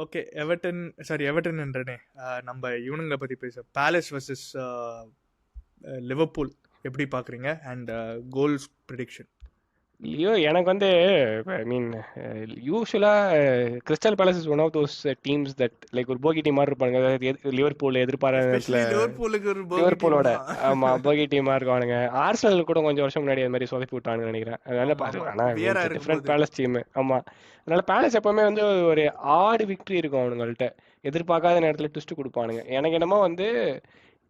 okay. எவர்டன்ன்றனே நம்ம இவனுங்களை பற்றி பேச. பேலஸ் வர்சஸ் லிவர்பூல் எப்படி பார்க்குறீங்க? And goals prediction. ஐயோ, எனக்கு வந்து I mean usually Crystal Palace is one of those teams that like ஒரு போகி டீம் மாதிரி இருப்பாங்க. லிவர்பூல் எதிர்பாராத லிவர்பூலோட ஆமா போகி டீமா இருக்கானுங்க. ஆர்சனல் கூட கொஞ்சம் வருஷம் முன்னாடி அது மாதிரி சொதப்பி விட்டாங்கன்னு நினைக்கிறேன். அதனால பாத்துக்கலாம், டிஃப்ரெண்ட் பேலஸ் டீம். ஆமா, அதனால பேலஸ் எப்பவுமே வந்து ஒரு ஆடு விக்டரி இருக்கும் அவனுங்கள்ட்ட. எதிர்பார்க்காத நேரத்துல ட்விஸ்ட் கொடுப்பானுங்க. எனக்கு என்னமோ வந்து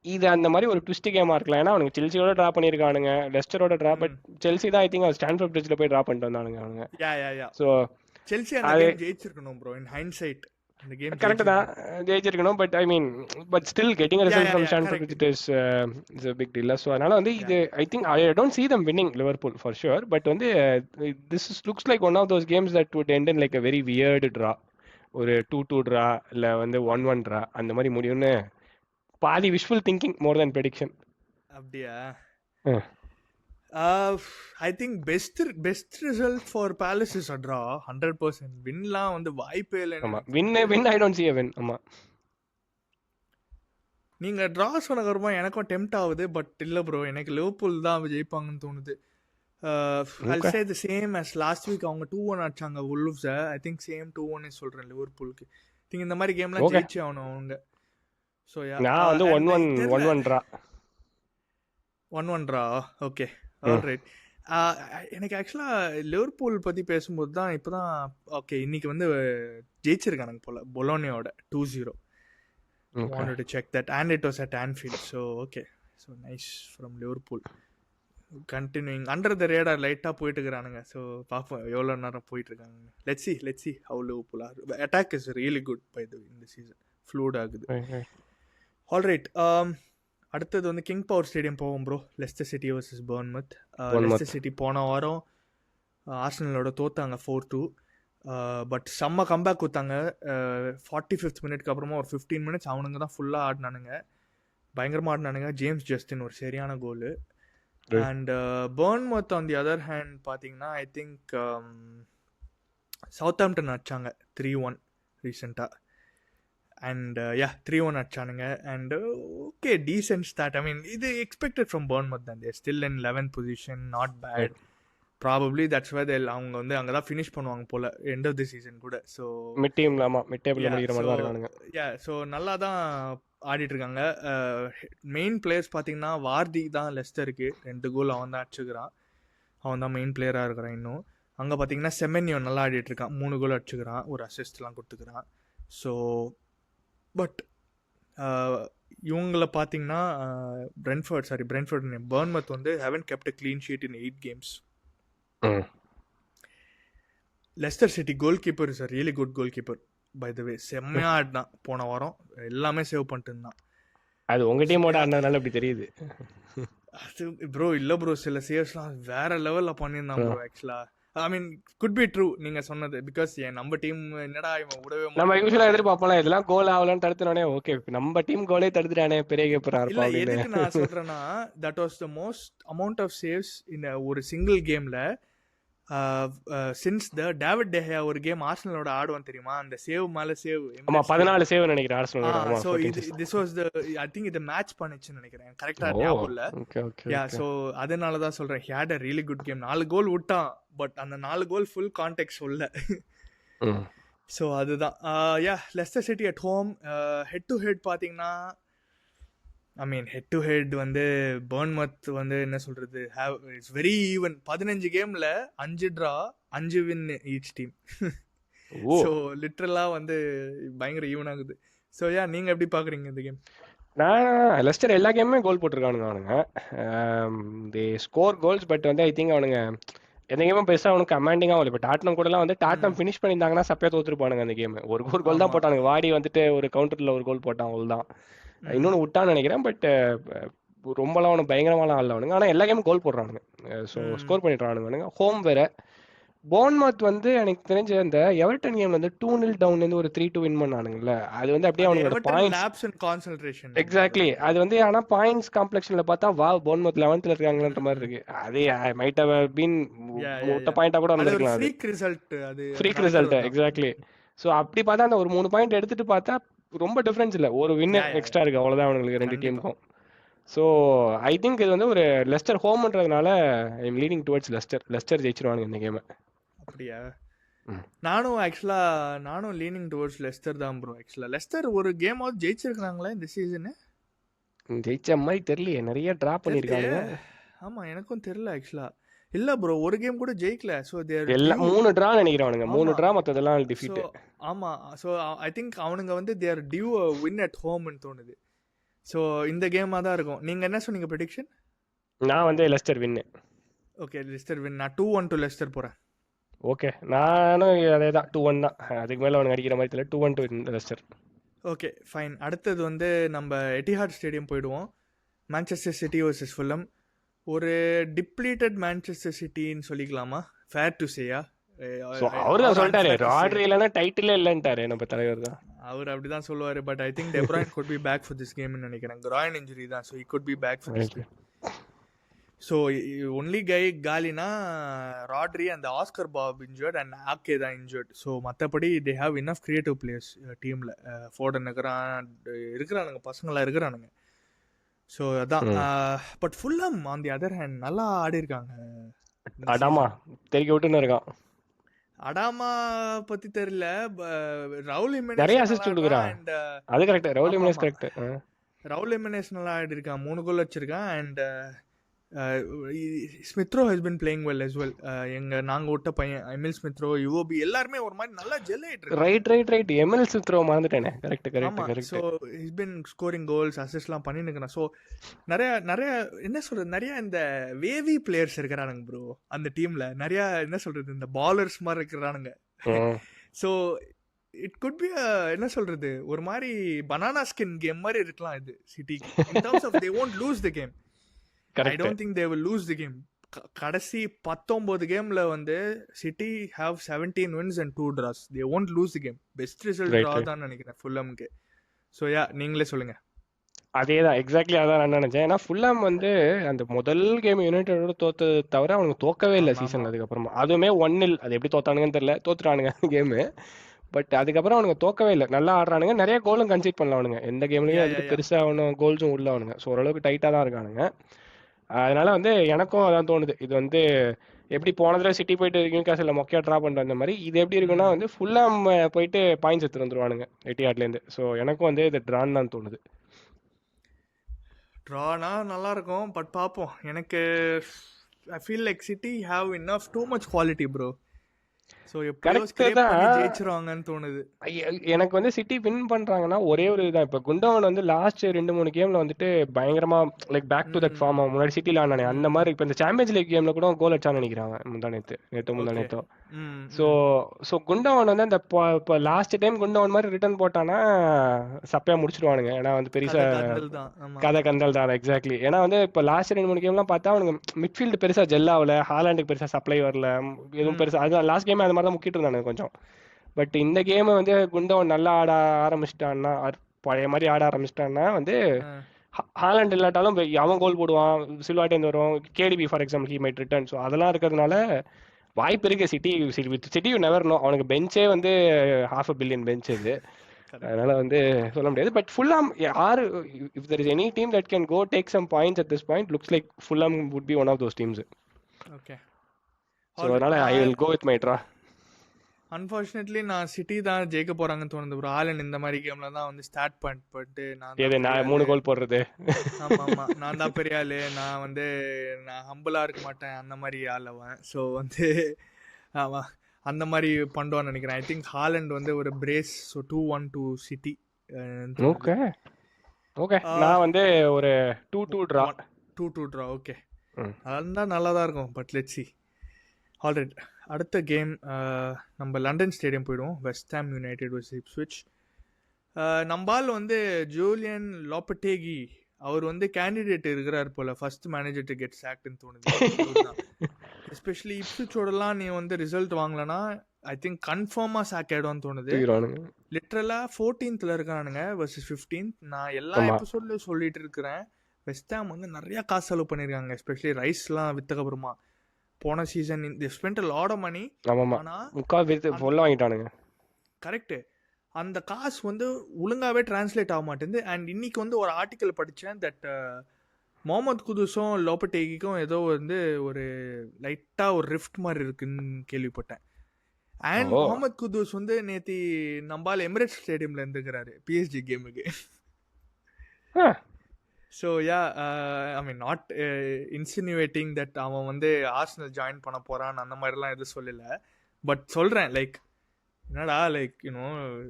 இது அந்த மாதிரி ஒரு ட்விஸ்ட் கேமா இருக்கலாம். ஏன்னா அவனுக்கு செல்சியோட டிரா பண்ணிருக்கானுங்க, லெஸ்டரோட டிரா. பட் செல்சி தான் ஐ திங்க் ஸ்டான்ஃபோர்ட் பிரிட்ஜ்ல போய் டிரா பண்ணிட்டு வந்தானுங்க அவனுங்க. சோ செல்சி அந்த கேம் ஜெயிச்சிருக்கணும் ப்ரோ. இன் ஹைண்ட்சைட் அந்த கேம் கரெக்ட் தான், ஜெயிச்சிருக்கணும். But I mean but still getting result from Stamford Bridge is a big deal. So அதனால வந்து இது I think I don't see them winning Liverpool for sure. But வந்து this looks like one of those games that would end in like a very weird draw. ஒரு 2-2 டிரா இல்ல வந்து 1-1 டிரா அந்த மாதிரி முடியும்னு பாதி விஷுவல் திங்கிங் மோர் தென் ப்ரெடிக்ஷன். அப்படியா? I think best result for palace is a draw. 100% வின்லாம் வந்து வாய்ப்பே இல்லை. ஆமா, win I don't see a win. ஆமா, நீங்க டிரா சொன்னதுக்கு அப்புறமா எனக்கும் டெம்ப்ட் ஆகுது. பட் இல்ல ப்ரோ, எனக்கு லிவர்பூல் தான் ஜெயிப்பாங்கன்னு தோணுது. I'll say the same as last week. அவங்க 2-1 அடிச்சாங்க wolves. I think same 2-1 சொல்றேன் லிவர்பூலுக்கு. திங்க் இந்த மாதிரி கேம்லாம் ஜெயிச்சு ஆகணும் அவங்க. So நான் வந்து 1-1 டிரா. 1-1 டிரா. Okay, alright. எனக்கு ஆக்சுவலாக லிவர்பூல் பற்றி பேசும்போது தான் இப்போ தான் ஓகே இன்னைக்கு வந்து ஜெயிச்சிருக்கானுங்க போல் பொலோனியோட 2-0. wanted to check that and it was at Anfield. So okay, so nice from Liverpool. Continuing under the radar லைட்டாக போயிட்டு இருக்கிறானுங்க. ஸோ பார்ப்போம் எவ்வளோ நேரம் போயிட்டு இருக்காங்க. let's see how Liverpool are. Attack is really good by the way in the season. fluid ஆகுது. ஆல்ரைட். அடுத்தது வந்து கிங் பவர் ஸ்டேடியம் போவோம் bro. Lester city versus Bournemouth. Lester city போன வாரம் ஆர்சனலோட தோத்தாங்க 4-2. பட் செம்ம கம்பேக் கொடுத்தாங்க. 45th மினிட்க்கு அப்புறமா ஒரு 15 minutes அவனுங்க தான் ஃபுல்லாக ஆடினானுங்க. பயங்கரமாக ஆடினானுங்க. ஜேம்ஸ் ஜஸ்டின் ஒரு சரியான goal. And Bournemouth on the other hand பார்த்தீங்கன்னா ஐ திங்க் சவுத்தாம்ப்டன் அடிச்சாங்க 3-1 ரீசெண்டாக. அண்ட் 3-1 அடிச்சானுங்க. And okay, decent start. I mean இது எக்ஸ்பெக்டட் ஃப்ரம் பர்ன்மத் தான். They're still in 11th position, not bad. Probably that's why அவங்க வந்து அங்கே தான் ஃபினிஷ் பண்ணுவாங்க போல் எண்ட் ஆஃப் தி சீசன் கூட. ஸோ மிட் டீமில் மிட் டேபிளில் முடிக்கிற மாதிரி தான் இருக்கானுங்க. ஸோ நல்லா தான் ஆடிட்டு இருக்காங்க. மெயின் பிளேயர்ஸ் பார்த்தீங்கன்னா வார்டி தான் லெஸ்டருக்கு 2 கோல் அவன் தான் அடிச்சுக்கிறான். அவன் தான் மெயின் பிளேயராக இருக்கிறான். இன்னும் அங்கே பார்த்தீங்கன்னா செமென்யோ நல்லா ஆடிட்டு இருக்கான். 3 கோல் அடிச்சுக்கிறான், ஒரு அசிஸ்ட்லாம் கொடுத்துக்கிறான். ஸோ பட் இவங்கள பார்த்தீங்கன்னா பர்ன்மத் வந்து haven't kept a clean sheet in 8 games. Lester city goal keeper is a really good goalkeeper by the way. செம்மையாக ஆடினான் போன வாரம். எல்லாமே சேவ் பண்ணிட்டு இருந்தான். அது உங்கள் டீமோட ஆடினதுனால அப்படி தெரியுது. அது ப்ரோ இல்லை ப்ரோ, சில சேவ்ஸ்லாம் வேற லெவலில் பண்ணியிருந்தான் ப்ரோ. ஆக்சுவலாக ஐ மீன் குட் பி ட்ரூ நீங்க சொன்னது. பிகாஸ் நம்ம டீம் என்னடா இவன் விடவே நம்ம யூசுவலா எதிர்பார்ப்போம் இதெல்லாம் கோல் ஆகலன்னு தடுத்துனே. ஓகே, நம்ம டீம் கோலே தடுத்துட்டானே, பெரிய கேப்பரா இருப்பான். இல்ல, எதுக்கு நான் சொல்றேன்னா that was the most amount of saves in ஒரு சிங்கிள் கேம்ல சின்ஸ் த டேவிட் டெஹியா ஒரு கேம் ஆர்சனலோட ஆடுவான் தெரியுமா, அந்த சேவ் மேல சேவ். ஆமா 14 சேவ் நினைக்கிறேன் ஆர்சனலோட. So this was the I think இது மேட்ச் பண்ணுச்சுன்னு நினைக்கிறேன். கரெக்ட்டா ஞாபகம் இல்ல. யா, சோ அதனால தான் சொல்றேன் he had a really good game. 4 கோல் விட்டான் பட் அந்த 4 கோல் ஃபுல் கான்டெக்ட் சொல்ல. ஸோ அதுதான் Leicester City at home. Head to head பார்த்தீங்கன்னா ஹெட் டு ஹெட் வந்து பர்ன்மத் வந்து என்ன சொல்கிறது, இட்ஸ் வெரி ஈவன். 15 கேமில் 5 draw 5 win each team. So லிட்ரலாக வந்து பயங்கர ஈவன் ஆகுது. ஸோ நீங்கள் எப்படி பார்க்குறீங்க இந்த கேம்? நான் லெஸ்டர் எல்லா கேமுமே கோல் போட்டிருக்கானுங்க அவனுங்க. தி ஸ்கோர் கோல்ஸ். பட் வந்து ஐ திங்க் அவனுங்க எந்த கேமும் பெருசாக அவனுக்கு கமாண்டிங்காக ஆகல. இப்போ டாட்னம் கூடலாம் வந்து டாட்னம் ஃபினிஷ் பண்ணியிருந்தாங்கன்னா சப்பையாக தோத்துருப்பானுங்க அந்த கேம். ஒரு கோல் தான் போட்டானுங்க. வாடி வந்துட்டு ஒரு கவுண்டரில் ஒரு கோல் போட்டான், அவள் தான். இன்னொன்று விட்டான்னு நினைக்கிறேன். பட் ரொம்பலாம் அவனு பயங்கரமாலாம் ஆடல அவனுங்க. ஆனால் எல்லா கேமும் கோல் போடுறானுங்க. ஸோ ஸ்கோர் பண்ணிடுறானுங்க. ஹோம் வேற. போர்ன்மவுத் வந்து எனக்கு தெரிஞ்ச அந்த எவர்டன் கேம் வந்து 2-0 டவுன்லேருந்து ஒரு 3-2 வின் பண்ணானுங்கல்ல, அது வந்து அப்படியே அவனோட பாயிண்ட்ஸ் எக்ஸாக்ட்லி அது வந்து. ஆனால் பாயிண்ட்ஸ் காம்ப்ளெக்ஷனில் பார்த்தா போர்ன்மவுத் 11th இருக்காங்கன்ற மாதிரி இருக்கு. அது மைட் ஹவ் பீன் மொத்த பாயிண்டாக கூட வந்திருக்கலாம். அது ஃப்ரீக் ரிசல்ட் எக்ஸாக்ட்லி. ஸோ அப்படி பார்த்தா அந்த ஒரு 3 பாயிண்ட் எடுத்துட்டு பார்த்தா ரொம்ப டிஃபரன்ஸ் இல்லை, ஒரு வின் எக்ஸ்ட்ரா இருக்கு, அவ்வளோதான் அவங்களுக்கு 2 டீமுக்கும். ஸோ ஐ திங்க் இது வந்து ஒரு லெஸ்டர் ஹோம்ன்றதுனால I am leading towards Leicester ஜெயிச்சிருவானுங்க இந்த கேமை. அப்படியா? நானும் லீனிங் டுவர்ட்ஸ் லெஸ்டர் தான் ப்ரோ. ஆக்சுவலாக லெஸ்டர் ஒரு கேமாவது ஜெயிச்சிருக்காங்களா இந்த சீசனு? ஜெயிச்ச மாதிரி தெரியலையே, நிறைய ட்ரா பண்ணியிருக்காங்க. ஆமாம், எனக்கும் தெரியல ஆக்சுவலாக. இல்ல ப்ரோ, ஒரு கேம் கூட ஜெயிக்கல. சோ தேர் எல்லாம் 3 டிரா நினைக்கிறானுங்க. 3 டிரா மத்ததெல்லாம் டிஃபீட். ஆமா, சோ ஐ திங்க் அவனுங்க வந்து they are due a win at home ன்னு தோணுது. சோ இந்த கேமா தான் இருக்கும். நீங்க என்ன சொன்னீங்க prediction? நான் வந்து Leicester win. Okay, Leicester win. நான் 2-1 டு லெஸ்டர் போறேன். ஓகே, நானும் அதேதான் 2-1 தான். அதுக்கு மேல அவனுக்கு அடிக்கிற மாதிரி தெரியல. 2-1 டு லெஸ்டர். Okay fine. அடுத்தது வந்து நம்ம எட்டிஹாட் ஸ்டேடியம் போயிடுவோம். Manchester City versus Fulham. ஒரு டிப்ளீட்டட் மான்செஸ்டர் சிட்டின்னு சொல்லிக்கலாமா? ஃபேர் டு சேயா? அவரு தான் சொல்லிட்டாரு, ராட்ரி இல்லனா டைட்டிலே இல்லன்ட்டாரு நம்ம தலைவர் தான். அவர் அப்படிதான் சொல்லுவாரு. பட் ஐ திங்க் டெ ப்ரூய்ன் could be back for this game ன்னு நினைக்கிறேன். groin injury தான், so he could be back for this game. So only guy காலினா Rodri and Oscar Bobb injured and Ake தான் injured. so மத்தபடி they have enough creative players டீம்ல. ஃபோர்டன் இருக்கிறானுங்க, பசங்களா இருக்கிறானுங்க. ஸோ அதான். But Fulham on the other hand நல்லா ஆடி இருக்காங்க. அடாமா தெரிக்க விட்டுன்னு இருக்கான். அடாமா பத்தி தெரியல. ரவுல் ஹிமெனஸ் நிறைய அசிஸ்ட் கொடுக்குறான். அது correct. Raul Jimenez correct. Raul Jimenez நல்லா ஆடி இருக்கான், 3 கோல் அடிச்சிருக்கான். And Smith Rowe has been playing well as well. நாங்க விட்ட பையன் எமில் ஸ்மித்ரோ, யுஓபி எல்லாருமே ஒரு மாதிரி நல்லா ஜெல் ஆயிட்டு இருக்கு. ரைட் எமில் ஸ்மித்ரோ மறந்துட்டேனே. Correct. So has been scoring goals, அசிஸ்ட்லாம் பண்ணிட்டு இருக்கான். சோ நிறைய என்ன சொல்றது, நிறைய இந்த வேவி பிளேயர்ஸ் இருக்கிறானுங்க ப்ரோ அந்த டீம்ல. நிறைய என்ன சொல்றது, இந்த பாலர்ஸ் மாதிரி இருக்கிறானுங்க. சோ இட் குட் பி என்ன சொல்றது, ஒரு மாதிரி பனானா ஸ்கின் கேம் மாதிரி இருக்கலாம் இது City. In terms of they won't lose the game. I don't think they will lose the game. கடைசி 19 கேம்ல வந்து city have 17 wins and 2 draws. They won't lose the game. Best result draw தான் நினைக்கிறேன் ஃபுல்ஹாம்க்கு. சோ நீங்களே சொல்லுங்க. அதேதான், எக்ஸாக்ட்லி அதான் நான் நினைச்சேன். ஏன்னா ஃபுல்ஹாம் வந்து அந்த முதல் கேம் யுனைடெடோட தோத்தது தவிர அவனுக்கு தோக்கவே இல்லை சீசன். அதுக்கப்புறமா அதுவுமே 1-0. அது எப்படி தோத்தானுங்கன்னு தெரியல, தோத்துட்டானுங்க கேமு. பட் அதுக்கப்புறம் அவனுக்கு தோக்கவே இல்லை, நல்லா ஆடுறானுங்க. நிறைய கோலும் கன்சீட் பண்ணல அவனுங்க எந்த கேம்லயும். அதுக்கு பெருசாக அவனும் கோல்ஸும் உள்ள அவனுங்க. ஸோ ஓரளவுக்கு டைட்டாக தான் இருக்கானுங்க. அதனால வந்து எனக்கும் அதான் தோணுது, இது வந்து எப்படி போன தடவை சிட்டி போயிட்டு நியூகாசில் மொக்கையா ட்ரா பண்ணுற அந்த மாதிரி இது எப்படி இருக்குன்னா வந்து ஃபுல்லாக போயிட்டு பாயிண்ட்ஸ் எடுத்துட்டு வந்துருவானுங்க எட்டிஹாட்லேருந்து. ஸோ எனக்கும் வந்து இது ட்ரான் தான் தோணுது. ட்ரானா நல்லா இருக்கும், பட் பார்ப்போம். எனக்கு I feel like City have enough too much quality bro. ஜெயிச்சிருவாங்கன்னு தோணுது எனக்கு. வந்து சிட்டி வின் பண்றாங்கன்னா ஒரே ஒரு இதுதான். இப்ப குண்டோவன் வந்து லாஸ்ட் 2-3 கேம்ல வந்துட்டு பயங்கரமா like back to that form முன்னாடி சிட்டில ஆனானே அந்த மாதிரி. இப்ப இந்த சாம்பியன்ஸ் லீக் கேம்ல கூட கோல் அடிச்சான்னு நினைக்கிறாங்க முந்தானேத்தோ. சோ குண்டோவன் வந்து அந்த லாஸ்ட் டைம் குண்டோவன் மாதிரி ரிட்டர்ன் போட்டானா சப்பையா முடிச்சிருவானுங்க. ஏன்னா வந்து பெருசா கதை கந்தல் தான். எக்ஸாக்ட்லி. ஏன்னா வந்து இப்ப லாஸ்ட் 2-3 கேம்லாம் பார்த்தா அவனுக்கு மிட்ஃபீல்டு பெருசா ஜெல் ஆகல, ஹாலாண்டுக்கு பெருசா சப்ளை வரல, எதுவும் பெருசா. அது லாஸ்ட் கேம் அது மாதிரி தான் முக்கிட்டு இருந்தானு கொஞ்சம். பட் இந்த கேம் வந்து குண்டோவன் நல்லா ஆட ஆரம்பிச்சிட்டான்னா, பழைய மாதிரி ஆட ஆரம்பிச்சிட்டான்னா வந்து ஹாலாண்ட் இல்லாட்டாலும் அவன் கோல் போடுவான், சில்வாட்டேந்து வரும், KDP for example he might return. So அதெல்லாம் இருக்கிறதுனால வாய்ப்பு இருக்கு சிட்டி நெவர் நோ. அவனுக்கு பெஞ்சே வந்து $500 million பெஞ்ச் இது. அதனால வந்து சொல்ல முடியாது. பட் ஃபுல்ஹாம் யாரு, if there is any team that can go take some points at this point, looks like Fulham would be one of those teams. Okay. So அதனால I will go with my draw. Unfortunately நான் சிட்டி தான் ஜெயிக்க போறாங்கன்னு தோணுது ப்ரோ. ஆலன் இந்த மாதிரி கேம்ல தான் வந்து ஸ்டார்ட் பண்ணிட்டு நான் 3 கோல் போடுறது. ஆமா ஆமா, நான் தான் பெரிய ஆளு, நான் வந்து நான் ஹம்பிளா இருக்க மாட்டேன், அந்த மாதிரி ஆளவன். ஸோ வந்து ஆமா அந்த மாதிரி பண்ணுவான்னு நினைக்கிறேன். ஐ திங்க் ஹாலண்ட் வந்து ஒரு brace. So 2-1 to City. Okay okay, நான் வந்து ஒரு 2-2 ட்ரா. 2-2 draw, okay. அதுதான் நல்லா தான் இருக்கும். But let's see. ஆல்ரைட், அடுத்த கேம் நம்ம லண்டன் ஸ்டேடியம் போயிடுவோம். West Ham United vs Ipswich. நம்பால் வந்து ஜூலியன் லோபடேகி, அவர் வந்து கேண்டிடேட் இருக்கிறார் போல ஃபர்ஸ்ட் மேனேஜர் டு கெட் சாக்ட்னு தோணுது. எஸ்பெஷலி இப்ஸ்விச்சோடலாம் நீ வந்து ரிசல்ட் வாங்கலனா ஐ திங்க் கன்ஃபார்மாக சாக் ஆகிடும்னு தோணுது. லிட்ரலாக 14th இருக்கானுங்க vs 15th. நான் எல்லா எபிசோட்லையும் சொல்லிட்டு இருக்கிறேன், வெஸ்ட் ஹாம் வந்து நிறைய காசு செலவு பண்ணியிருக்காங்க, எஸ்பெஷலி ரைஸ்லாம் வித்தக்கப்புறமா. போன season the spend a lot of money. ஆனா முக்கால் வித்து ஃபுல்லா வாங்கிட்டானுங்க. கரெக்ட். அந்த காசு வந்து ஒழுங்காவே டிரான்ஸ்லேட் ஆக மாட்டேங்குது. அண்ட் இன்னைக்கு வந்து ஒரு ஆர்டிக்கல் படித்தேன் தட் முகமது குதுஸும் லோபடேகிக்கும் ஏதோ வந்து ஒரு லைட்டாக ஒரு ரிஃப்ட் மாதிரி இருக்குன்னு கேள்விப்பட்டேன். அண்ட் முகமது குதுஸ் வந்து நேத்தி நம்பால் எமிரேட்ஸ் ஸ்டேடியம்ல இருந்துக்கிறாரு பிஎஸ்ஜி கேமுக்கு. So yeah, I mean not insinuating that அவன் வந்து ஆர்சனல் ஜாயின் பண்ண போகிறான் அந்த மாதிரிலாம் எதுவும் சொல்லலை. பட் சொல்கிறேன் லைக் என்னடா like you know,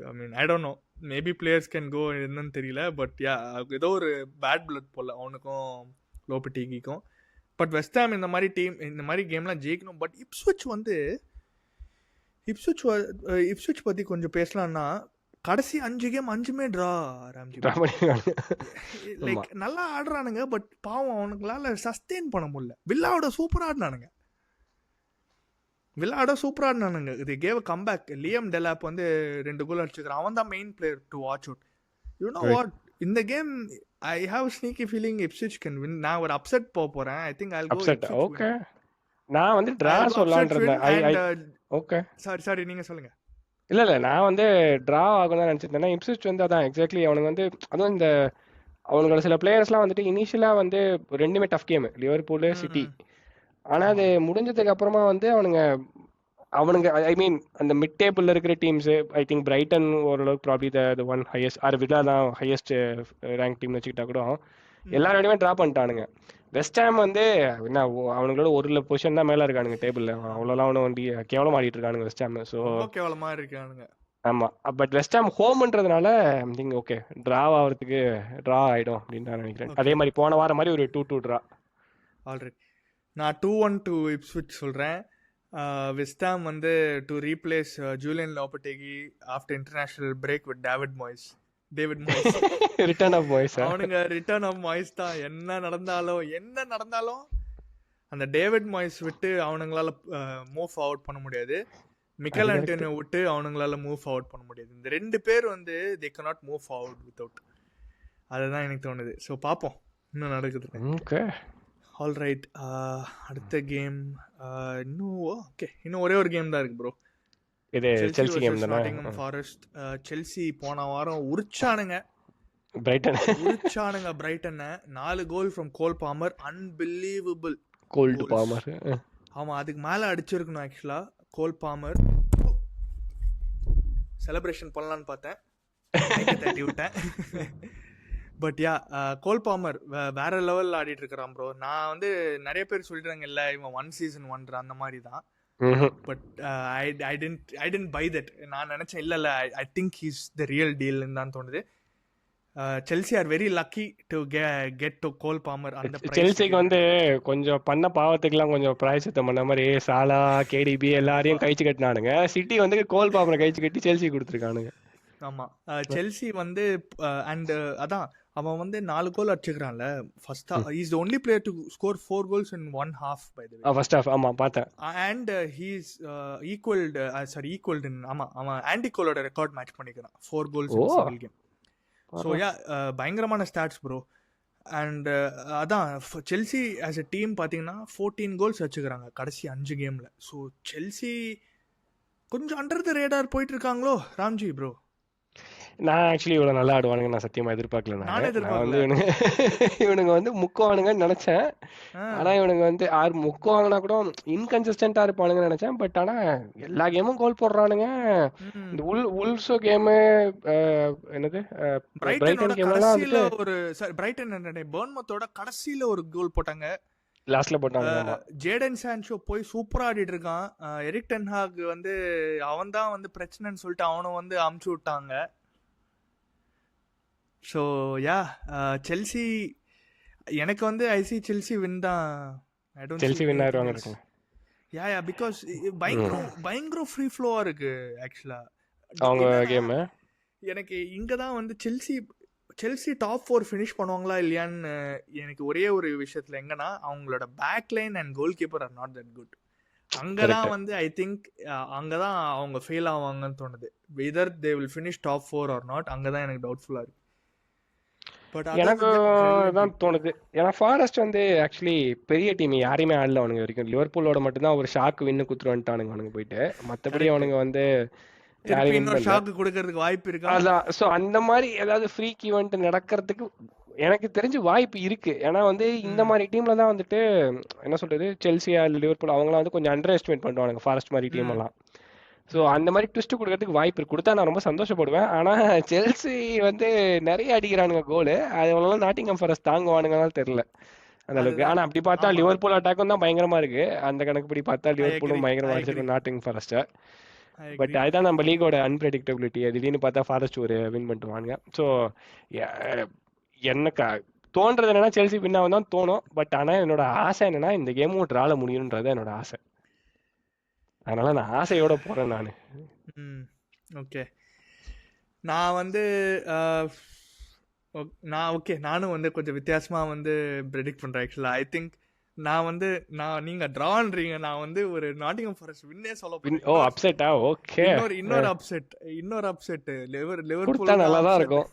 I mean I don't know, maybe players can go, என்னன்னு தெரியல. பட் யா, ஏதோ ஒரு பேட் பிளட் போல் அவனுக்கும் லோபடேகிக்கும். பட் வெஸ்ட் ஹாம் இந்த மாதிரி டீம் இந்த மாதிரி கேம்லாம் ஜெயிக்கணும். பட் இப்ஸ்விச் பற்றி கொஞ்சம் பேசலாம்னா, கடைசி 5 கேம் 5மே ட்ரா. ராம்ஜி லைக் நல்லா ஆடுறானுங்க, பட் பாவம் அவனுங்களால சஸ்டெயின் பண்ண முடியல. வில்லாவோட சூப்பராக ஆடினானுங்க. இது கேவ் கம்பேக். லியம் டெலாப் வந்து 2 கோல் அடிச்சுக்கிறான். அவன் தான் main player to watch out. You know what, இந்த game I have sneaky feeling Ipswich can win. நான் ஒரு அப்செட் போறேன். I think I'll go upset. Okay, நான் வந்து டிரா சொல்லலாம்னு இருந்தேன். ஓகே சாரி நீங்க சொல்லுங்க. இல்ல நான் வந்து டிரா ஆகும் தான் நினைச்சிருந்தேன். இப்ஸ்விச் வந்து அதான் எக்ஸாக்ட்லி அவனுக்கு வந்து அதுவும் இந்த அவங்களோட சில பிளேயர்ஸ்லாம் வந்துட்டு இனிஷியலா வந்து 2மே டஃப் கேம், லிவர்பூல் சிட்டி. ஆனா அது முடிஞ்சதுக்கு அப்புறமா வந்து அவனுங்க ஐ மீன் அந்த மிட் டேபிள்ல இருக்கிற டீம்ஸ், ஐ திங்க் பிரைட்டன் ஓரளவுக்கு probably the one highest or Villa தான் ஹையஸ்ட் ரேங்க் டீம் வச்சுக்கிட்டா கூட எல்லாரோடையுமே ட்ரா பண்ணிட்டானுங்க. வெஸ்ட் ஹாம் வந்து என்ன அவங்களோட ஒரு பொசிஷன் தான் மேல இருக்கானுங்க டேபிள்ல. அவ்வளோலாம் அவனு வண்டி கேவலம் ஆடிட்டு இருக்கானுங்க வெஸ்ட் ஹாம். ஸோ கேவலமா இருக்கானுங்க. ஆமா, பட் வெஸ்ட் ஹாம் ஹோம்ன்றதுனால திங்க் ஓகே ட்ரா ஆகிறதுக்கு ட்ரா ஆயிடும் அப்படின்னு நான் நினைக்கிறேன். அதே மாதிரி போன வாரம் மாதிரி ஒரு 2-2 ட்ரா. ஆல்ரெடி நான் 2-1 டு இப்ஸ்விச் சொல்றேன். வெஸ்ட் ஹாம் வந்து to replace Julen Lopetegui after international break with David Moyes. Return of Moyes. அவனுங்க ரிட்டர்ன் ஆஃப் மாய்ஸ் தான். என்ன நடந்தாலும் அந்த டேவிட் மாய்ஸ் விட்டு அவனுங்களால மூவ் ஃபார்வர்ட் பண்ண முடியாது. மிக்கல் ஆண்டனியோ விட்டு அவனுங்களால மூவ் ஃபார்வர்ட் பண்ண முடியாது. இந்த 2 பேர் வந்து தே cannot மூவ் ஃபார்வர்ட் வித்அவுட். அதுதான் எனக்கு தோணுது. ஸோ பார்ப்போம் இன்னும் நடக்குது. ஓகே ஆல்ரைட், அடுத்த கேம் இன்னும் ஒரே ஒரு கேம் தான் இருக்கு ப்ரோ. இது செல்சி கேம் தானே. நாட்டிங்ஹாம் ஃபாரஸ்ட் செல்சி போன வாரம் உரிச்சானுங்க பிரைட்டனை. 4 goal from Cole Palmer. Unbelievable Cole Palmer. ஆமா, அதுக்கு மேல அடிச்சிருக்கணும் ஆக்சுவலா. கோல் பாமர் செலிப்ரேஷன் பண்ணலான்னு பார்த்தேன், தட்டி விட்டேன். பட் யா, கோல் பாமர் வேற லெவலில் ஆடிட்டு இருக்கிறான் ப்ரோ. நான் வந்து நிறைய பேர் சொல்லிட்டாங்க இல்லை இவன் 1 season wonder அந்த மாதிரி தான். But I tend by that. நான் நினைச்சேன் இல்லை I think he's the real டீல்னு தான் தோணுது. Chelsea are very lucky to get to Cole Palmer. அந்த செல்சிக்கு வந்து கொஞ்சம் பண்ண பாவத்துக்குலாம் கொஞ்சம் பிராயசித்தம் பண்ண மாதிரி சாலா கேடிபி எல்லாரையும் கழிச்சு கட்டினானுங்க. சிட்டி வந்து கோல் பாமரை கழிச்சு கட்டி செல்சி கொடுத்துருக்கானுங்க. ஆமா, செல்சி வந்து அண்ட் அதான் அவன் வந்து 4 கோல் அடிச்சுக்கிறான்ல first half. He is the only player to score 4 goals in 1 half by the way. First half ஆமா பார்த்தேன். அண்ட் ஹி இஸ் ஈக்குவல்ட் ஆமா அவன் ஆண்டி கோலோட ரெக்கார்ட் மேட்ச் பண்ணிக்கிறான் 4 goals in single game. So yeah, பயங்கரமான ஸ்டாட்ஸ் ப்ரோ. அண்ட் அதான் செல்சி ஆஸ் எ டீம் பார்த்தீங்கன்னா 14 goals வச்சுக்கிறாங்க கடைசி 5 கேமில். ஸோ செல்சி கொஞ்சம் அண்டர் த ரேடார் போயிட்டு இருக்காங்களோ ராம்ஜி ப்ரோ? நான் ஆக்சுவலி இவ்வளவு நல்லா ஆடுவானுங்க நான் சத்தியமா எதிர்பார்க்கல. நானே நான் வந்து எதிர்பார்க்கல. இவனுங்க வந்து முக்குவானுங்கன்னு நினைச்சேன். ஆ, ஆனா இவனுங்க வந்து முக்கு வாங்கினா கூட இன்கன்சிஸ்டன்டா இருப்பானுங்கன்னு நினைச்சேன். பட் ஆனா எல்லா கேமும் கோல் போடுறானுங்க. ம். இந்த உல்சோ கேமு, என்னது, பிரைட்டனோட பிரைட்டன் கேம்லாம் கடைசியில வந்துட்டு ஒரு பிரைட்டன் என்ன பர்ன்மத்தோட கடைசியில ஒரு கோல் போட்டாங்க. லாஸ்ட்ல போட்டானுங்க. ஆமா, ஜேடன் சான்சோ போய் சூப்பரா ஆடிட்டு இருக்கான். எரிக் டென்ஹாக் வந்து அவன் தான் வந்து பிரச்சனைன்னு சொல்லிட்டு அவனை வந்து அமுச்சு விட்டாங்க. ஸோ யா, செல்சி எனக்கு வந்து ஐசி செல்சி வின் தான். ஐ don't see Chelsea win anything ஆயிருவாங்க else. இருக்குங்க. யா பிகாஸ் பயங்கர ஃப்ரீ ஃப்ளோவா இருக்கு ஆக்சுவலா. அவங்க என்னன்னா கேம் எனக்கு இங்க தான் வந்து செல்சி டாப் 4 ஃபினிஷ் பண்ணுவாங்களா இல்லையான்னு எனக்கு ஒரே ஒரு விஷயத்துல எங்கன்னா அவங்களோட back line and goalkeeper are not that good. அங்கதான் கரெக்ட். வந்து ஐ திங்க் அங்கதான் அவங்க ஃபெயில் ஆவாங்கன்னு தோணுது. Whether they will finish top 4 or not, அங்கதான் எனக்கு டவுட்ஃபுல்லா இருக்கு. பட் எனக்கு தான் தோணுது. ஏன்னா ஃபாரஸ்ட் வந்து ஆக்சுவலி பெரிய டீம் யாரையுமே ஆடல அவனுங்க வரைக்கும். லிவர்பூலோட மட்டும்தான் ஒரு ஷாக் வின்னு குத்துரு வந்துட்டானுங்க அவனுங்க போயிட்டு. மற்றபடி அவனுங்க வந்து திருப்பி யாரையும் வின் இன்னொரு பண்ணல. ஷாக்கு கொடுக்கறதுக்கு வாய்ப்பு இருக்கா? அதான். ஸோ அந்த மாதிரி ஏதாவது ஃப்ரீக் ஈவெண்ட் நடக்கிறதுக்கு எனக்கு தெரிஞ்சு வாய்ப்பு இருக்கு. ஏன்னா வந்து இந்த மாதிரி டீம்ல தான் வந்துட்டு என்ன சொல்றது, செல்சியா இல்லை லிவர்பூல் அவங்களாம் வந்து கொஞ்சம் அண்டர் எஸ்டிமேட் பண்ணுவானுங்க ஃபாரஸ்ட் மாதிரி டீம் எல்லாம். ஸோ அந்த மாதிரி ட்விஸ்ட் கொடுக்கறதுக்கு வாய்ப்பு இருக்கு. கொடுத்தா நான் ரொம்ப சந்தோஷப்படுவேன். ஆனா செல்சி வந்து நிறைய அடிக்கிறானுங்க கோலு. அது அவ்வளோ நாட்டிங்ஹாம் ஃபாரஸ்ட் தாங்குவானுங்கன்னு தெரியல அந்த அளவுக்கு. ஆனா அப்படி பார்த்தா லிவர்பூல் அட்டாக்கும் தான் பயங்கரமா இருக்கு. அந்த கணக்குப்படி பார்த்தா லிவர்பூலும் பயங்கரமா அடிச்சிருக்கும் நாட்டிங் ஃபாரஸ்ட்டை. பட் அதுதான் நம்ம லீகோட அன்பிரடிக்டபிலிட்டி. திடீர்னு பார்த்தா ஃபாரஸ்ட் ஒரு வின் பண்ணிட்டு வாங்க. ஸோ எனக்கு தோன்றது என்னன்னா செல்சி வின் ஆகும் தான் தோணும். பட் ஆனா என்னோட ஆசை என்னன்னா இந்த கேமும் ட்ரால முடியும்ன்றது என்னோட ஆசை. அதனால நான் ஆசையோட போறேன் நான். ஓகே, நான் வந்து நானும் வந்து கொஞ்சம் வித்தியாசமா வந்து ப்ரெடிக்ட் பண்றேன் ஆக்சுவலா. ஐ திங்க் நான் வந்து நீங்க டிரான்றீங்க, நான் வந்து ஒரு நாட்டிங்ஹாம் ஃபாரஸ்ட் வின்னே சொல்ல போறேன். ஓ அப்செட்டா? ஓகே, இன்னொரு அப்செட் லிவர்பூல் நல்லா தான் இருக்கும்.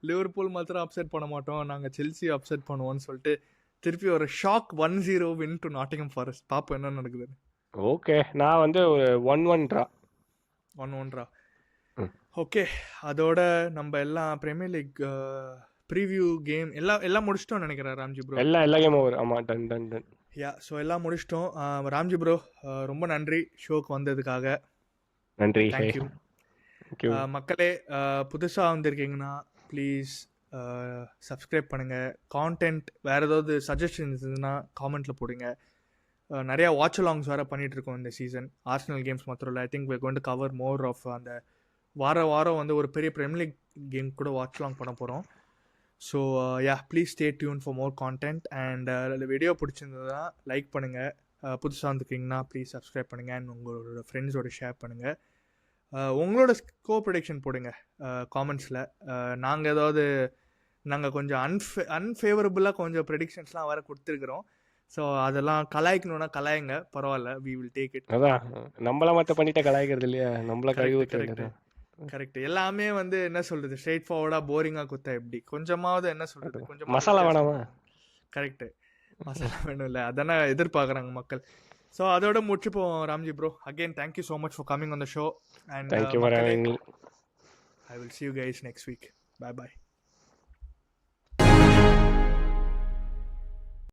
லிவர்பூல் மாத்திரம் அப்செட் பண்ண மாட்டோம், நாங்க செல்சி அப்செட் பண்ணுவோம்னு சொல்லிட்டு திருப்பி ஒரு shock 1-0 win to Nottingham forest. பாப்போம் என்ன நடக்குது. ஓகே, நான் வந்து ஒரு 1-1 ட்ரா. ஓகே, அதோட நம்ம எல்லாம் பிரீமியர் லீக் ப்ரீவியூ கேம் எல்லாம் முடிச்சிட்டோம் நினைக்கிறேன் ராம்ஜி ப்ரோ. எல்லா கேமும் ஓவர். ஆமா, டன் டன் டன். யா, ஸோ எல்லாம் முடிச்சிட்டோம். ராம்ஜி ப்ரோ ரொம்ப நன்றி ஷோக்கு வந்ததுக்காக. நன்றி, தேங்க்யூ. மக்களே, புதுசாக வந்திருக்கீங்கன்னா ப்ளீஸ் சப்ஸ்கிரைப் பண்ணுங்கள். கான்டென்ட் வேறு ஏதாவது சஜஷன் இருந்ததுன்னா காமெண்ட்டில் போடுங்க. நிறையா வாட்ச் அலாங்ஸ் வேறு பண்ணிகிட்ருக்கோம் இந்த சீசன். ஆர்சனல் கேம்ஸ் மாத்திரம் இல்லை, I think we're going to cover more of அந்த வாரம் வந்து ஒரு பெரிய பிரீமியர் லீக் கேம் கூட வாட்ச் அலாங் பண்ண போகிறோம். So yeah, please stay tune for more content. And video பிடிச்சிருந்ததுன்னா லைக் பண்ணுங்கள். புதுசாக வந்துருக்கீங்கன்னா ப்ளீஸ் சப்ஸ்கிரைப் பண்ணுங்கள். அண்ட் உங்களோட ஃப்ரெண்ட்ஸோட ஷேர் பண்ணுங்கள். உங்களோட ஸ்கோர் ப்ரெடிக்ஷன் போடுங்க காமெண்ட்ஸில். நாங்கள் கொஞ்சம் அன்ஃபேவரபுளாக கொஞ்சம் ப்ரெடிக்ஷன்ஸ்லாம் வேறு கொடுத்துருக்குறோம். ஸோ அதெல்லாம் கலாய்க்கணும்னா கலாயுங்க, பரவாயில்ல, வி வில் டேக் இட். அதான் நம்மள மற்ற பண்ணிட்டு கலாய்க்கிறது இல்லையா, நம்மள கழுவி. கரெக்ட். எல்லாமே வந்து என்ன சொல்றது, ஸ்ட்ரெயிட் ஃபார்வர்டாக போரிங்காக குத்தா எப்படி, கொஞ்சமாவது என்ன சொல்றது, கொஞ்சம் மசாலா வேணாமா? கரெக்டு, மசாலா வேணும் இல்லை, அதானே எதிர்பார்க்குறாங்க மக்கள். ஸோ அதோட முடிச்சுப்போம் Ramji bro. Again thank you so much for coming on the show. And thank you for having me. I will see you guys next week. Bye bye.